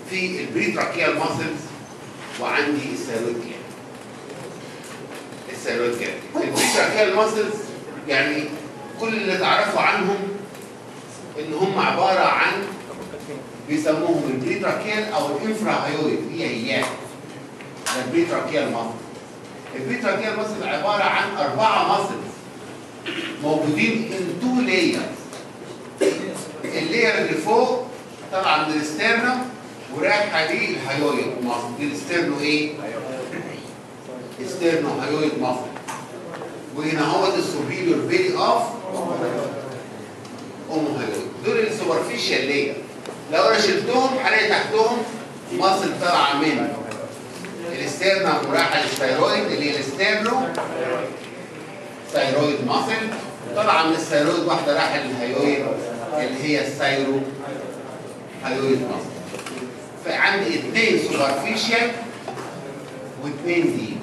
في البريتراكيال ماسلز وعندي الثايرويد جلاند. البريتراكيال ماسلز يعني كل اللي تعرفوا عنهم ان هم عباره عن بيسموهم البريتراكيال او الانفرا هايويد. هي البريتراكيال ماسل. البريتراكيال ماسل عباره عن 4 ماسلز موجودين in 2 layers. اللاير اللي فوق طالعه من الاسترنم ورايحه للهايويد ماسل. دي الاسترنو ايه؟ استرنو هايويد ماسل. وهنا هو السوبيريور بيلي اوف هايويد. دول السوبرفيشال لاير. لو انا شلتهم هلاقي تحتهم ماسل طالعه من الاسترنم ورايحه للثايرويد اللي هي الاسترنو ثايرويد ماسل. طبعا من الثايرويد واحده رايحه للهيويد اللي هي الثايرو هيويد ماسل. فعندي 2 سوبرفيشال و2 ديب.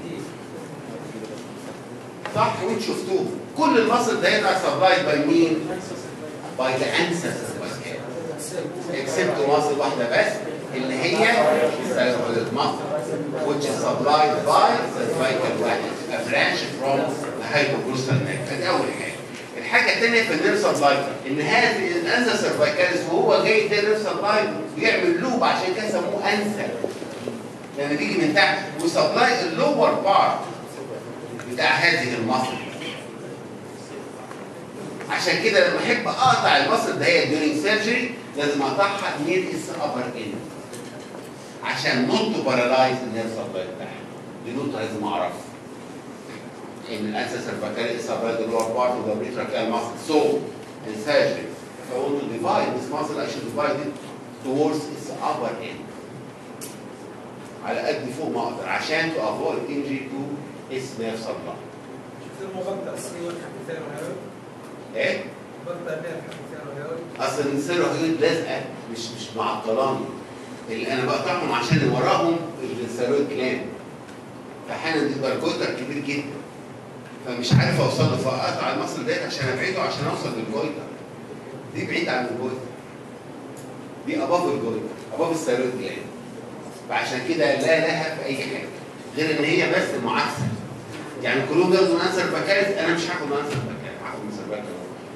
صح؟ وانتوا شفتوه كل المصل ده هنا سبلايد باي مين؟ باي ذا انسستر اكسبت مصل واحده بس اللي هي الثايرويد ماسل which is supplied by the cervical gland a branch from the hypoglossal nerve. ادي اول حاجه. الحاجه الثانيه في النيرف سبلاي ان هذه الانسا سيرفيكاليس وهو جاي ده النيرف سبلاي بيعمل لوب عشان كده سموه انسا لان بيجي من تحت وسبلاي اللور بارت بتاع هذه المصل. عشان كده لما احب اقطع المصل ده هي during surgery لازم اقطعها near its upper end عشان not to paralyze النيرف سبلاي بتاعها. دي نقطه لازم اعرفها. ان الانسا سيرفيكاليس سبلاي the lower part of the brachial muscle. So in surgery if I want to divide this muscle I should divide it towards its upper end. على قد فوق ما اقدر عشان to avoid injury to its nerve supply. ايه؟ اصل الثيرويد لازقه مش معطلاني. اللي انا بقطعهم عشان اللي وراهم الثيرويد جلاند. فاحيانا بيبقى الجويتر كبير جدا. فمش عارف اوصل له فاقطع المصل ديت عشان ابعده عشان اوصل للجويتر. دي بعيد عن الجويتر. دي اباف الجويتر، اباف الثيرويد جلاند. فعشان كده لا لها في اي حاجه غير ان هي بس المعاكسه. يعني كلهم بياخدوا من انسر بكالس انا مش هاخد من انسر بكالس هاخد من انسر بكالس.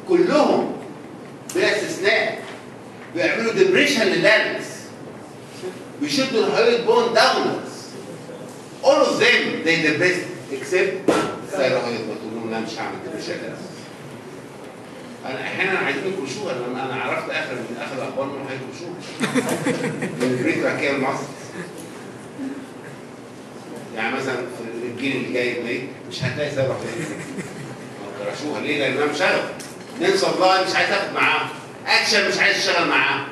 كلهم بلا استثناء بيعملوا ديبريشن لللارنكس بيشدوا الهايويد بون داونرز. all of them they depress except الثايرويد. بتقول لهم لا مش هعمل ديبريشن. انا احيانا عايزين كشوه لما انا عرفت اخر الاخبار انهم هيكشوه من البريتراكيال ماسل. يعني مثلا في الجيل اللي جاي ده مش هتلاقي سبب ما كرشوها ليه؟ لانها مش شغل. ننسى الله مش عايز اخد معاهم. اكشن مش عايز اشتغل معاهم.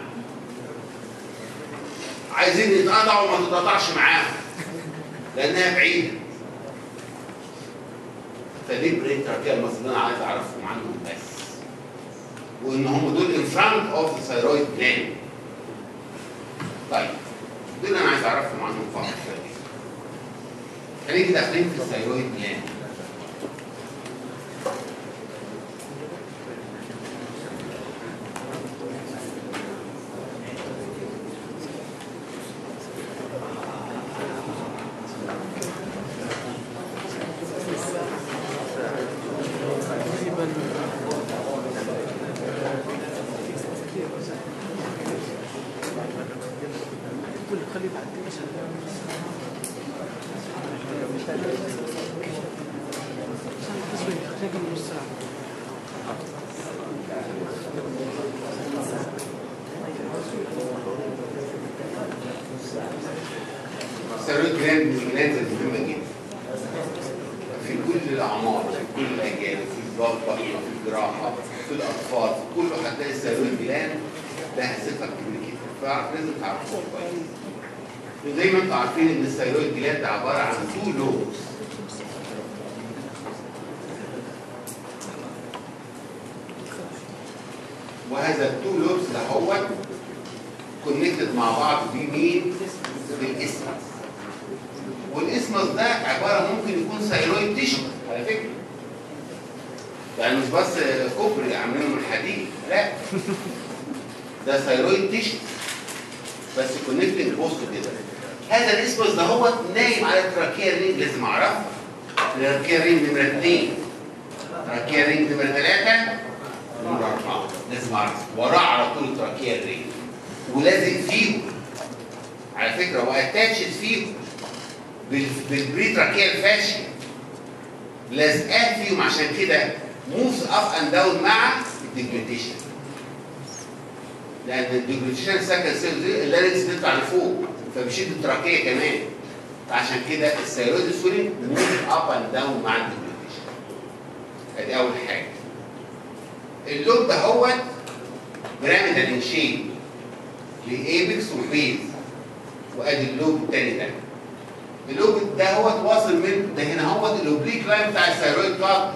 عايزين يتقطعوا وما تتقطعش معاهم لانها بعيده. فدي بريتراكيال ماسل انا عايز اعرفهم عنهم بس. وان هم دول in front of the thyroid gland. طيب دول انا عايز اعرفهم عنهم فقط. هنيجي داخلين في الثايرويد جلاند. الثايرويد جلاند من الجلاند المهمه جدا في كل الاعمار، في كل الاجيال، في البطنه، في الجراحه، في الاطفال، في كله هتلاقي الثايرويد جلاند لها صفه كبيره جدا. فلازم تعرفوها كويس. وزي ما انتم عارفين ان الثايرويد جلاند عباره عن 2 لوبس. وهذا ال2 لوبس ده هو كونكتد مع بعض بمين؟ بالاسمس. والاسمس ده عباره ممكن يكون ثايرويد تيشو على فكره. يعني مش بس كوبري عاملينه من الحديد، لا. ده ثايرويد تيشو بس كونكتنج بوست كده. هذا الاسمس ده هو نايم على التراكيا رينج. لازم اعرفها. التراكيا رينج نمره 2، تراكيا رينج نمره 3، نمره 4. لازم اعرف وراه على طول التراكيا رينج ولازم فيهم على فكره واتاتشد فيهم بالبريتراكيال فاشيا لازقات فيهم. عشان كده موفز اب اند داون مع الديجريديشن. لان الديجريديشن سكن سيل اللارنكس بيطلع لفوق فبيشد التراكيه كمان. فعشان كده الثايرويد سويلنج موفز اب اند داون مع الديجريديشن. ادي اول حاجه. اللوب ده هو بيراميدال ان شيب لايبكس وبيز. وادي اللوب الثاني ده اللوب ده هو واصل من ده هنا هو الاوبليك لاين بتاع الثيرويد كارد.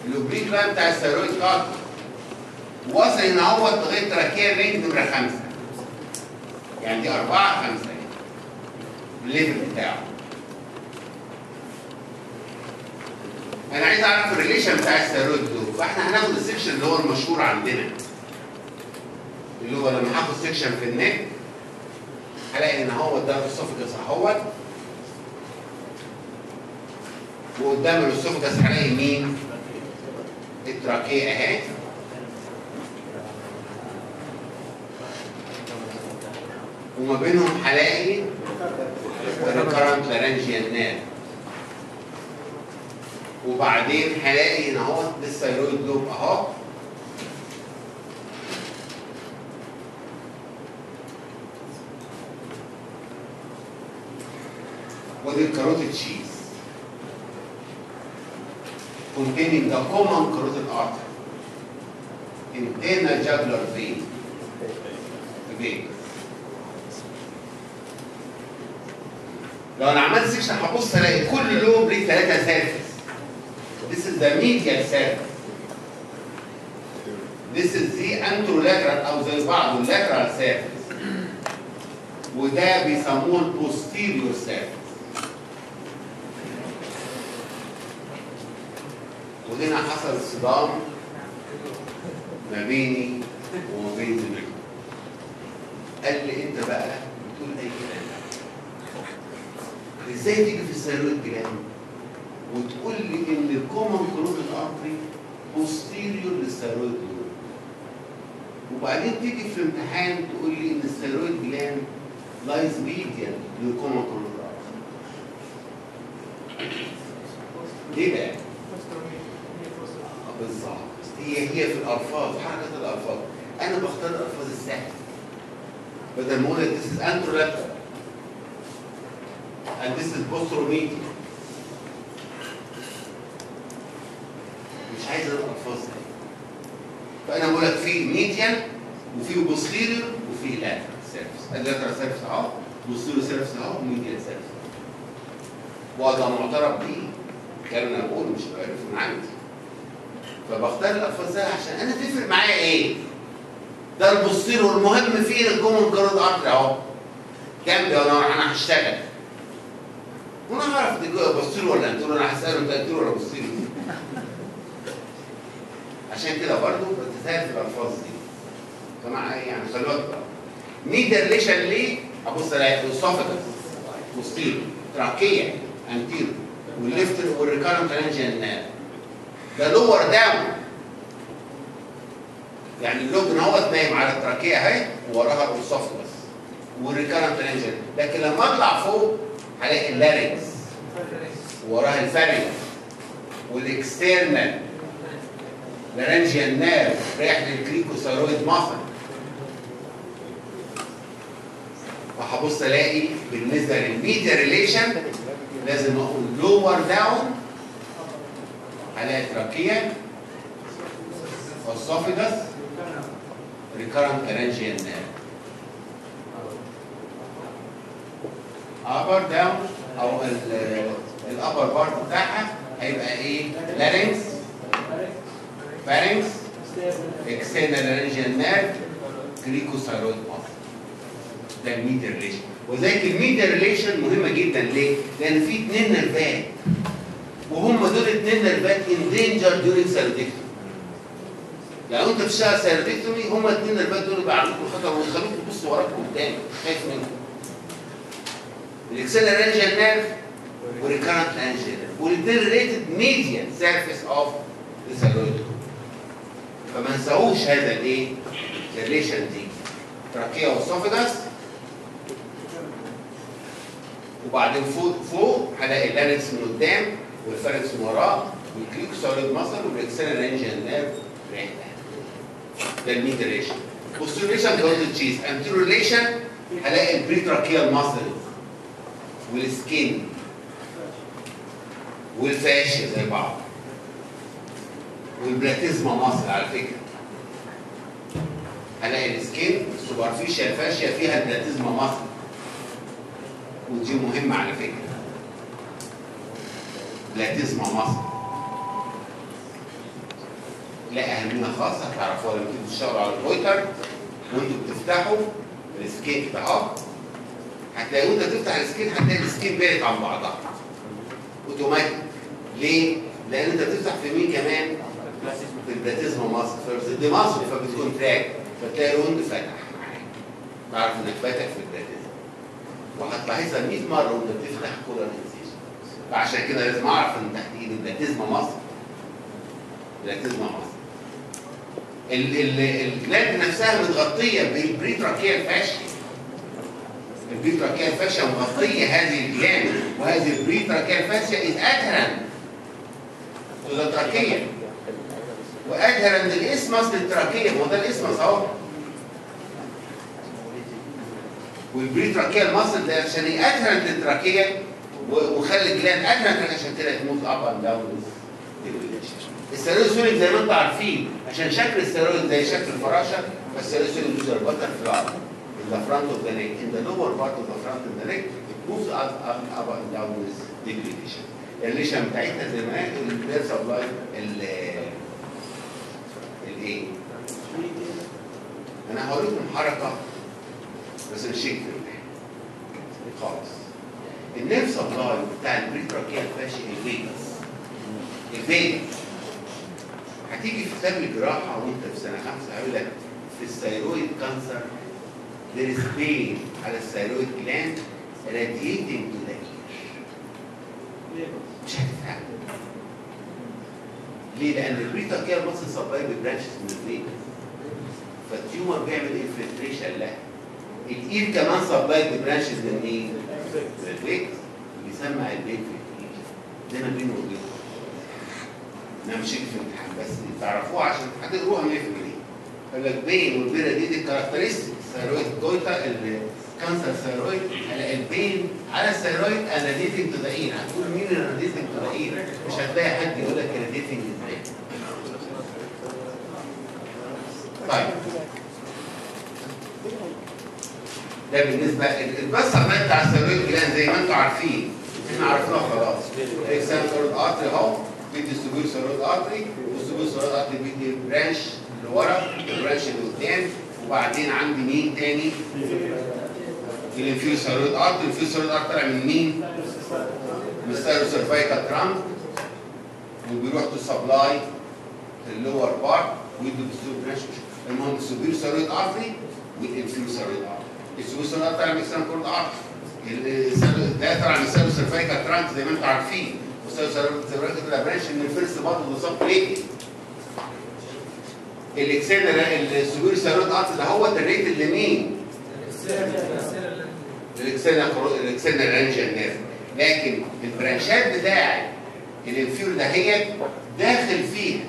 الاوبليك لاين بتاع الثيرويد كارد واصل هنا هو لغايه تراكيه رينج نمره 5. يعني دي 4 5 الليفل بتاعه. انا عايز اعرف الريليشن بتاع الثيرويد دول، فاحنا هناخد السكشن اللي هو المشهور عندنا، اللي هو لما هاخد سكشن في النك هلاقي ان هو ده الاسوفجس اهوت، وقدام الاسوفجس هلاقي مين؟ التراكيه اهي، وما بينهم هلاقي الريكارنت لارنجيال نيرف، وبعدين هلاقي هنا اهو الثيرويد لوب اهو، ودي الكاروتيد شيز containing the common carotid artery internal jugular vein. لو انا عملت سكشن هبص الاقي كل لوب ليه 3 سيرفيس. This is the medial surface. This is the anterolateral او زي بعض lateral surface. وده بيسموه البوستيريور surface. وهنا حصل صدام ما بيني وما بين زميلي. قال لي انت بقى بتقول اي كلام. ازاي تيجي في الثيرويد جلاند وتقول لي ان الكومن كاروتيد ارتري بوستيريور للثيرويد جلاند، وبعدين تيجي في الامتحان تقول لي ان الثيرويد جلاند لايز ميديان للكومن كاروتيد ارتري. ليه بقى؟ بالظبط، هي في الالفاظ، حركه الالفاظ. انا بختار الالفاظ السهله بدل ما اقول this is anterolateral and this is posteromedial. مش عايز الالفاظ دي. فانا بقول لك في ميديان وفي بوستيريور وفي لاترال سيرفيس. اللاترال سيرفيس اهو، بوستيريور سيرفيس اهو، وميديان سيرفيس. وده معترف بيه، الكلام اللي انا بقوله مش بعرفه من عندي. فبختار الالفاظ دي عشان انا تفرق معايا ايه؟ ده البوستيريور المهم فيه الكومن كاروتيد ارتري اهو. جنبي وانا هشتغل. وانا هعرف دي بوستيريور ولا انتيريور؟ انا هساله انت انتيريور ولا بوستيريور؟ عشان كده برضه بتسهل في الالفاظ دي. جماعه يعني خلوها بقى. ميديال ريليشن ليه؟ ابص الاقي الاسوفجس بوستيريور، تراكيه انتيريور، والليفت والريكارنت لارنجيال نيرف. ده لور داون. يعني اللوب ان هو نايم على التراكيه اهي ووراها الاسوفجس والريكارنت لارنجيال، لكن لما اطلع فوق هلاقي اللارنكس ووراها الفارنكس والاكسترنال لارنجيال نيرف رايح للكريكوثايرويد ماسل. وهبص الاقي بالنسبه للميديا ريليشن لازم اقول لور داون، هلاقي تراكيه اسوفجس ريكارنت لارنجيال نيرف. upper down او الابر بارت بتاعها هيبقى ايه؟ لارنكس، فارنكس، اكسترنال لارنجيال نيرف، كريكوثايرويد ماسل. ده الميديا ريليشن. وذلك الميديا ريليشن مهمه جدا ليه؟ لان في 2 نيرفات وهم دول 2 نيرفات ان دينجر ديورنج سيرودكتومي. يعني انت بتشتغل سيرودكتومي هم 2 نيرفات دول بيعرضوكوا الخطر ويخلوكوا تبصوا وراكم قدام، خايف منهم. الاكسترنال لارنجيال نيرف والريكارنت لارنجيال نيرف، والاثنين ريليتد ميديال سيرفيس اوف الثيرويد. فما نساوش هذا الايه؟ الريليشن دي. تراكيه واسوفجس، وبعدين فوق هلاقي اللارنكس من قدام والفارنكس من وراه والكريكوثايرويد ماسل والاكسترنال لارنجيال نيرف رايح تحت. ده الميديال ريليشن. بوستيريور ريليشن كاروتيد تشيز. انتيريور ريليشن هلاقي البريتراكيال ماسل والسكين والفاشيا زي بعض والبلاتيزما ماسل. على فكره هلاقي السكين السوبرفيشال فاشيا فيها البلاتيزما ماسل، ودي مهمه على فكره. بلاتيزما مصر. لا أهمية خاصة هتعرفوها لما تيجوا تشتغلوا على البويتر وانتوا بتفتحوا السكين كده اهو. هتلاقي وانت تفتح السكين هتلاقي السكين بارد عن بعضها. اوتوماتيك. ليه؟ لأن انت بتفتح في مين كمان؟ في البلاتيزما مصر، فبتدي مصر فبتكونتراكت، فتلاقي الوند فتح معاك. تعرف انك فاتح في البلاتيزما. وهتلاحظها 100 مرة وانت بتفتح كولر انسيشن. فعشان كده لازم اعرف ان تحت ايد البلاتيزما مصر. بلاتيزما مصر. الجلاند نفسها متغطيه بالبريتراكيال فاشيا. البريتراكيال فاشيا مغطيه هذه الجلاند، وهذه البريتراكيال فاشيا is adherent to the trachea وادهرنت للاسمس للتراكيه. ما هو ده الاسمس اهو. والبريتراكيال ماسل ده عشان يادهرنت للتراكيه وخلي الجلاند ادهرنت عشان كده تموف اب اند داون. الستيرويد سوليد زي ما انتم عارفين عشان شكل الستيرويد زي شكل الفراشه، فالستيرويد سوليد يوزر باتر فلاي in the front of the neck, in the lower part of the front of the neck, it moves up and down with degradation. الليشن بتاعتنا زي ما هي البير سبلاي الايه؟ انا هقول لكم حركه بس مش شكل خالص. النيرف سبلاي بتاع البريتراكيال فاشي الفيجاس هتيجي في كتاب الجراحه وانت في سنه 5 هيقول لك في الثيرويد كانسر there is pain على الثيرويد gland radiating to the ear. مش هتفهم. ليه؟ لأن البريتراكيال ماسل سبلاي ببرانشز من الفيجاس. فالتيومر بيعمل انفلتريشن لها. الاير كمان سبلاي ببرانشز من مين؟ من الفيجاس. بيسمع البين في الاير. زي ما بينه وبينه. انا مش هيجي في الامتحان بس تعرفوها عشان هتقروها 100%. يقول لك بين والبيرة دي الكاركترستيك الثيرويد جويتا الكانسر ثيرويد على البين على الثيرويد اناديتنج تو ذا اير. هتقول مين اناديتنج تو ذا اير؟ مش هتلاقي حد يقول لك اناديتنج ازاي. طيب ده بالنسبه البصه بتاع الثيرويد جلاند زي ما انتم عارفين احنا عرفناها خلاص. الاكسان ثيرويد ارتري اهو بيدي ستوبيل ثيرويد ارتري والستوبيل ثيرويد ارتري بيدي برانش لورا البرانش اللي قدام. وبعدين عندي مين تاني؟ الانفيوز ثيرويد ارتري. الانفيوز ثيرويد ارتري طالع من مين؟ من السيروسيرفايكال ترانك وبيروح تو سبلاي اللور بارت ويدي بالستوبيل برانش. المهم السوبيل ثيرويد ارتري والانفيوز ثيرويد ارتري. السوبيل ثيرويد ارتري طالع من الاكسان ثيرويد ارتري. ده طالع من السيروسيرفايكال ترانك زي ما انتم عارفين. والسيروسيرفايكال برانش من الفيرست بارت اوف ذا سب بليت. السوبير ثيرويد ارتري ده هو الريت اللي مين؟ الاكسنال رانجيال نيرف. لكن البرانشات بتاعت الانفيور دهيت داخل فيها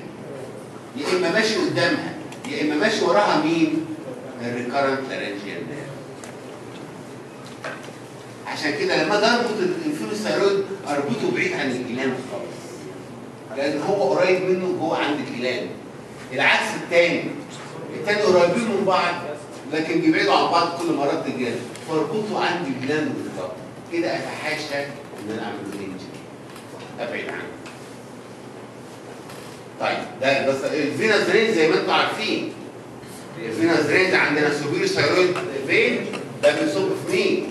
يا اما ماشي قدامها يا اما ماشي وراها مين؟ الريكارنت رانجيال نيرف. عشان كده لما اجي اربط الانفيور ثيرويد اربطه بعيد عن الجلاند خالص لان هو قريب منه جوه عند الجلاند. العكس الثاني قريبين من بعض لكن بيبعدوا عن بعض كل مرات الجلاند فاربطوا عندي الجلاند بالظبط كده اتحاشى ان انا اعمل رينج ابعد عنه. طيب ده بس الفينس رينج زي ما انتم عارفين الفينس رينج عندنا سوبير ثيرويد فين ده بيصب في مين؟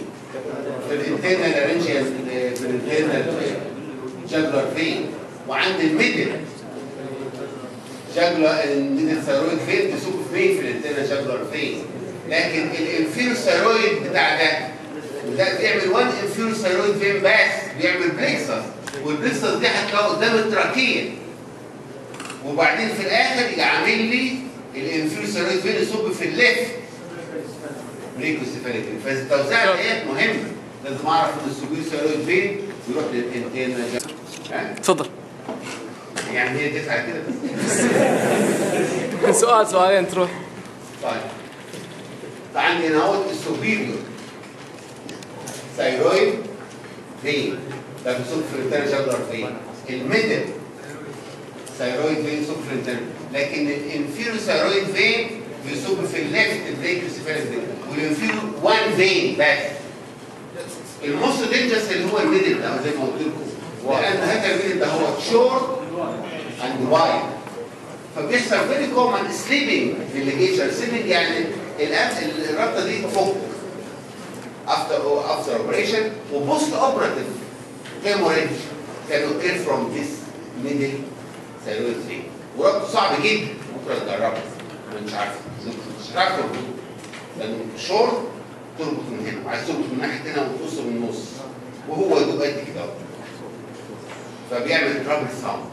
في الانترنال رينجيال في الانترنال جاجلر فين وعند الميدل جاجلر الميدل ثيرويد فين بيصب في مين في الانترنال جاجلر فين. لكن الانفيرو ثيرويد بتاع ده بيعمل وان انفيرو ثيرويد فين بس بيعمل بليكسس والبليكسس دي هتلاقوها قدام التراكيه وبعدين في الاخر يجي عامل لي الانفيرو ثيرويد فين يصب في الليفت بريكوسيفاليك. فالتوزيع ديت مهمه لازم اعرف ان السوبير ثيرويد فين ويروح للانترنال جاجلر. اتفضل. يعني هي تسعه كده بس. سؤالين تروح. طيب فعندي هنا اهوت السوبيريور ثيرويد فين ده بيصب في الانترنال جاجلر فين. الميدل ثيرويد فين يصب في الانترنال لكن الانفيرو ثيرويد فين بيصب في الليفت بريكوسيفاليك والانفيرو وان فين بس. الموست دينجرس اللي هو الميدل ده زي ما قلت لكم لان هذا الميد ده هو شورت اند وايد، فبيحصل فيري كومن سليبنج في الليجيشن. سليبنج يعني الرابطه دي تفك after operation، وبوست اوبراتيف هيموريدج كانوا اير فروم ذيس ميدل ثايرويد فين، وربطه صعب جدا. ممكن تجربه، انا مش عارف تربطه لانه شورت، تربط من هنا وعايز تربط من ناحيه هنا وتقص من النص، وهو يدوب قد كده فبيعمل ترابل ساوند.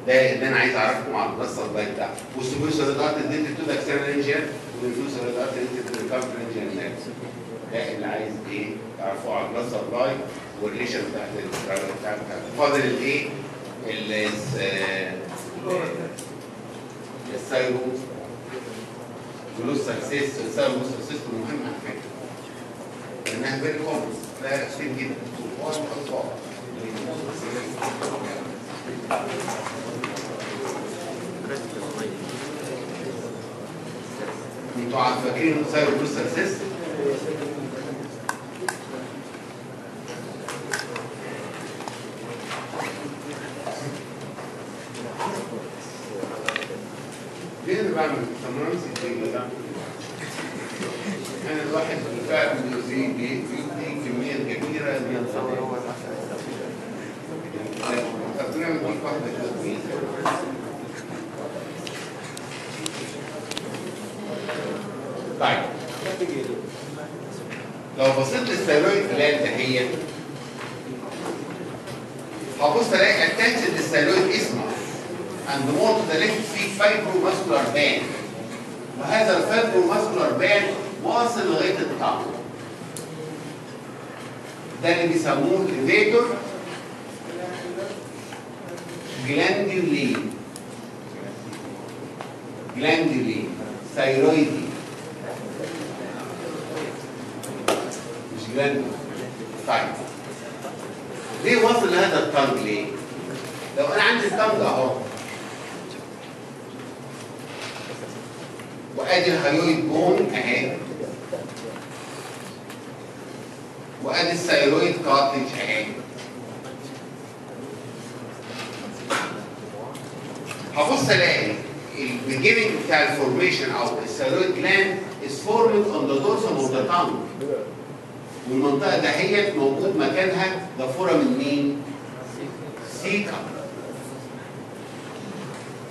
ده اللي انا عايز اعرفكم على القصه اللايك ده. والسوبريشن الارت اديت تو ذا اكسترنال انجن، والانفيوسر الارت اديت تو ذا كامبر انجن. ده اللي عايز ايه تعرفوه على القصه اللايك والريليشن بتاعت فاضل الايه السايرو جلوس سكسيس. السايرو جلوس سكسيس مهم على فكره لانها فيري كومبلكس، لا كتير جدا. انتوا فاكرين السايرو جلوس سكسيس؟ ليه انا بعمل سمرانسي كده؟ انا الواحد بالفعل بيدي كميه كبيره من الصبر. طب نعمل دي واحده كده. طيب لو بصيت للثايرويد جلاند دهيت هبص الاقي اتاتشد للثايرويد اسمه and more to the left في fibromuscular band، وهذا الفايبروماسكولار باند واصل لغايه الطعم. ده اللي بيسموه ليفيتور جلاندولين ثايرويدي مش جلاندول. طيب ليه واصل لهذا الطنج ليه؟ لو انا عندي الطنج اهو وادي الهايويد بون اهي، وادي الثايرويد كارتليج اهي، هبص الاقي البيجيننج بتاع الفورميشن او الثايرويد جلاند از فورمد اون ذا دورسم اوف ذا تانج، والمنطقه دهيت موجود مكانها ضفوره من مين؟ سيكا.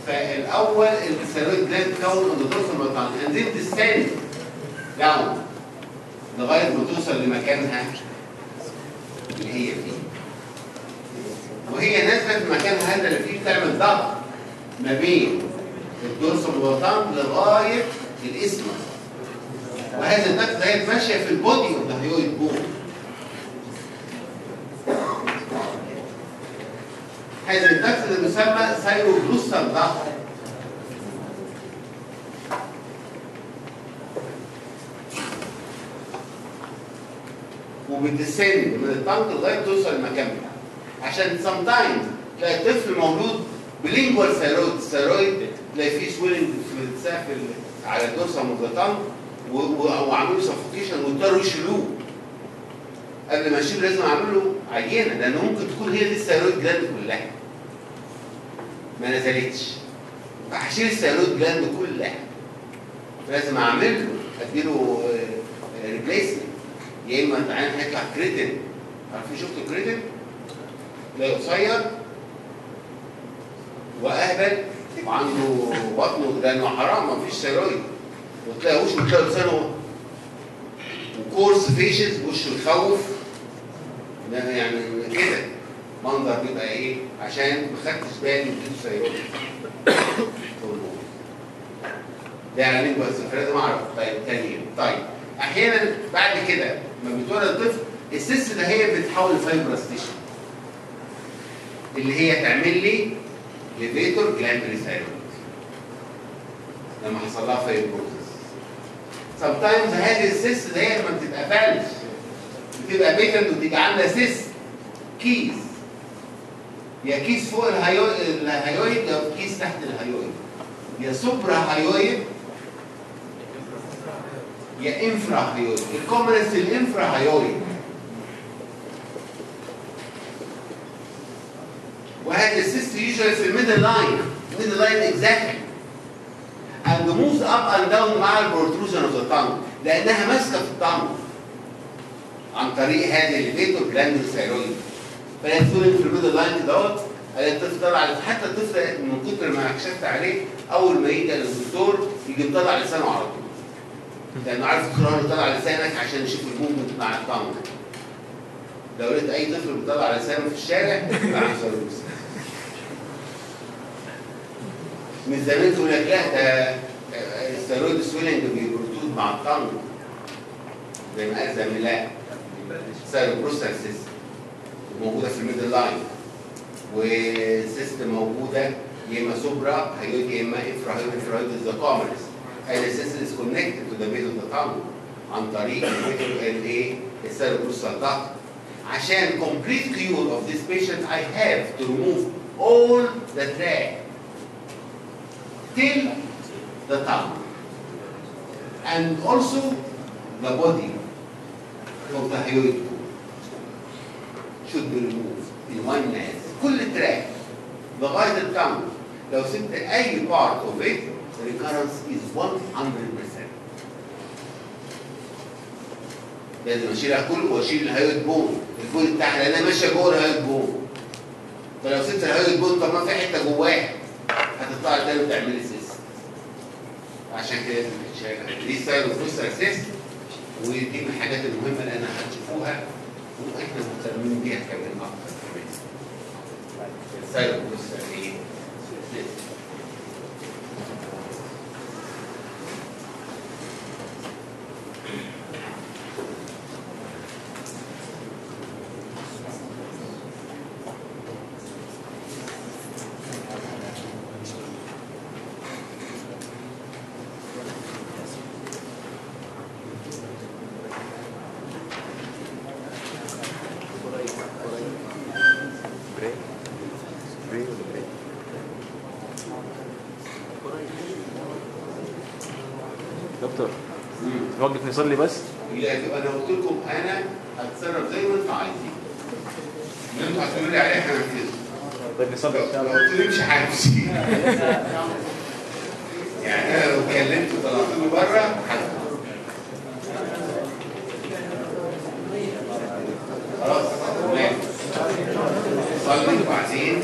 فالاول الثايرويد جلاند تكون اون ذا دورسم اوف ذا تانج and then descend down لغايه ما توصل لمكانها اللي هي فيه، وهي نازله في مكانها هذا اللي فيه بتعمل ضغط ما بين الدورسم والطنج لغايه الاسمس، وهذا الضغط هي ماشيه في البودي اوف ذا هايويد بون. هذا الضغط اللي يسمى ثايروجلوسال ضغط. وبتسند من الطنج لغايه توصل المكان بتاعها، عشان سام تايمز تلاقي الطفل مولود بلينجوال ثايرويد، الثايرويد تلاقي فيه سويلنج في السقف على الدورسم اوف ذا تانج وعملوا سفوكيشن واضطروا يشيلوه. قبل ما يشيلوا لازم اعمل له عينه، لان ممكن تكون هي دي الثايرويد جلاند كلها ما نزلتش، فهشيل الثايرويد جلاند كلها، لازم اعمل له اديله ريبليسمنت، يا اما العين هيطلع كريتين. عارفين شفتوا كريتين؟ تلاقيه قصير واهبل وعنده بطنه لانه حرام ما فيش ثايرويد، وتلاقي وشه وتلاقي لسانه وكورس فيشز، وشه يخوف يعني كده منظر بيبقى ايه؟ عشان ما خدتش بالي من ثايرويد. ده يعني مين بس لازم اعرف. طيب تاني طيب احيانا بعد كده لما بيتولد الطفل السيست ده هي بتتحول لفايبراستيشن اللي هي تعمل لي ليفيتور جلاندولي ثايرويد لما حصل لها فايبروزس. سام تايمز هذه السيست ديت ما بتتقفلش، بتبقى بيتنت وتيجي عامله سيست كيس، يا كيس فوق الهايويد يا كيس تحت الهايويد، يا سوبرا هايويد يا انفرا هايويد. الكومنس الانفرا هايويد usually في الميدل لاين exactly and moves up and down مع البروتروجن of the tongue لأنها ماسكة في الطنج عن طريق هذه الليفيتور جلاندر ثايرويد. فهي تقول في الميدل لاين كده اهوت الطفل طلع حتى الطفل من كتر ما كشفت عليه اول ما يجي للدكتور يجي مطلع لسانه على طول. لانه عارف الدكتور طلع لسانك عشان يشوف الموفمنت مع الطنج. لو لقيت اي طفل بيطلع لسانه في الشارع يبقى عنده ثايرويد. من زمان تقول لك لا ده الثايرويد سويلنج بيبرودود مع الطنج زي ما قال زمان. لا ثايروبروستال سيستم موجوده في الميدل لاين والسيستم موجوده يا اما سوبرا هيود يا اما انفراهيود ذا كومرس. and the system is connected to the base of the tongue عن طريق الايه الثايروبروستال duct. عشان complete cure of this patient I have to remove all the tract till the tongue and also the body of the hyoid should be removed in one mass. كل تراك لغايه التانج لو سبت اي part of it the recurrence is 100%. لازم اشيلها كله واشيل الهيود بون البون بتاعها لانها ماشيه جوه الهيود بون. فلو سبت الهيود بون طب ما في حته جواها هتطلع تاني وتعملي سيست. عشان كده لازم تتشال. دي ثايروبروستال سيست ودي من الحاجات المهمه اللي انا هتشوفوها واحنا مهتمين بيها كمان اكتر كمان. الثايروبروستال ايه؟ دكتور نوقف نصلي بس؟ لا انا قلت لكم انا هتصرف زي ما انتوا عايزين. اللي انتوا هتقولوا لي عليه هنفذه. طيب نصلي ان شاء الله. لو قلت لي مش همشي. يعني انا لو كلمته وطلعتوني بره خلاص تمام. صلي وبعدين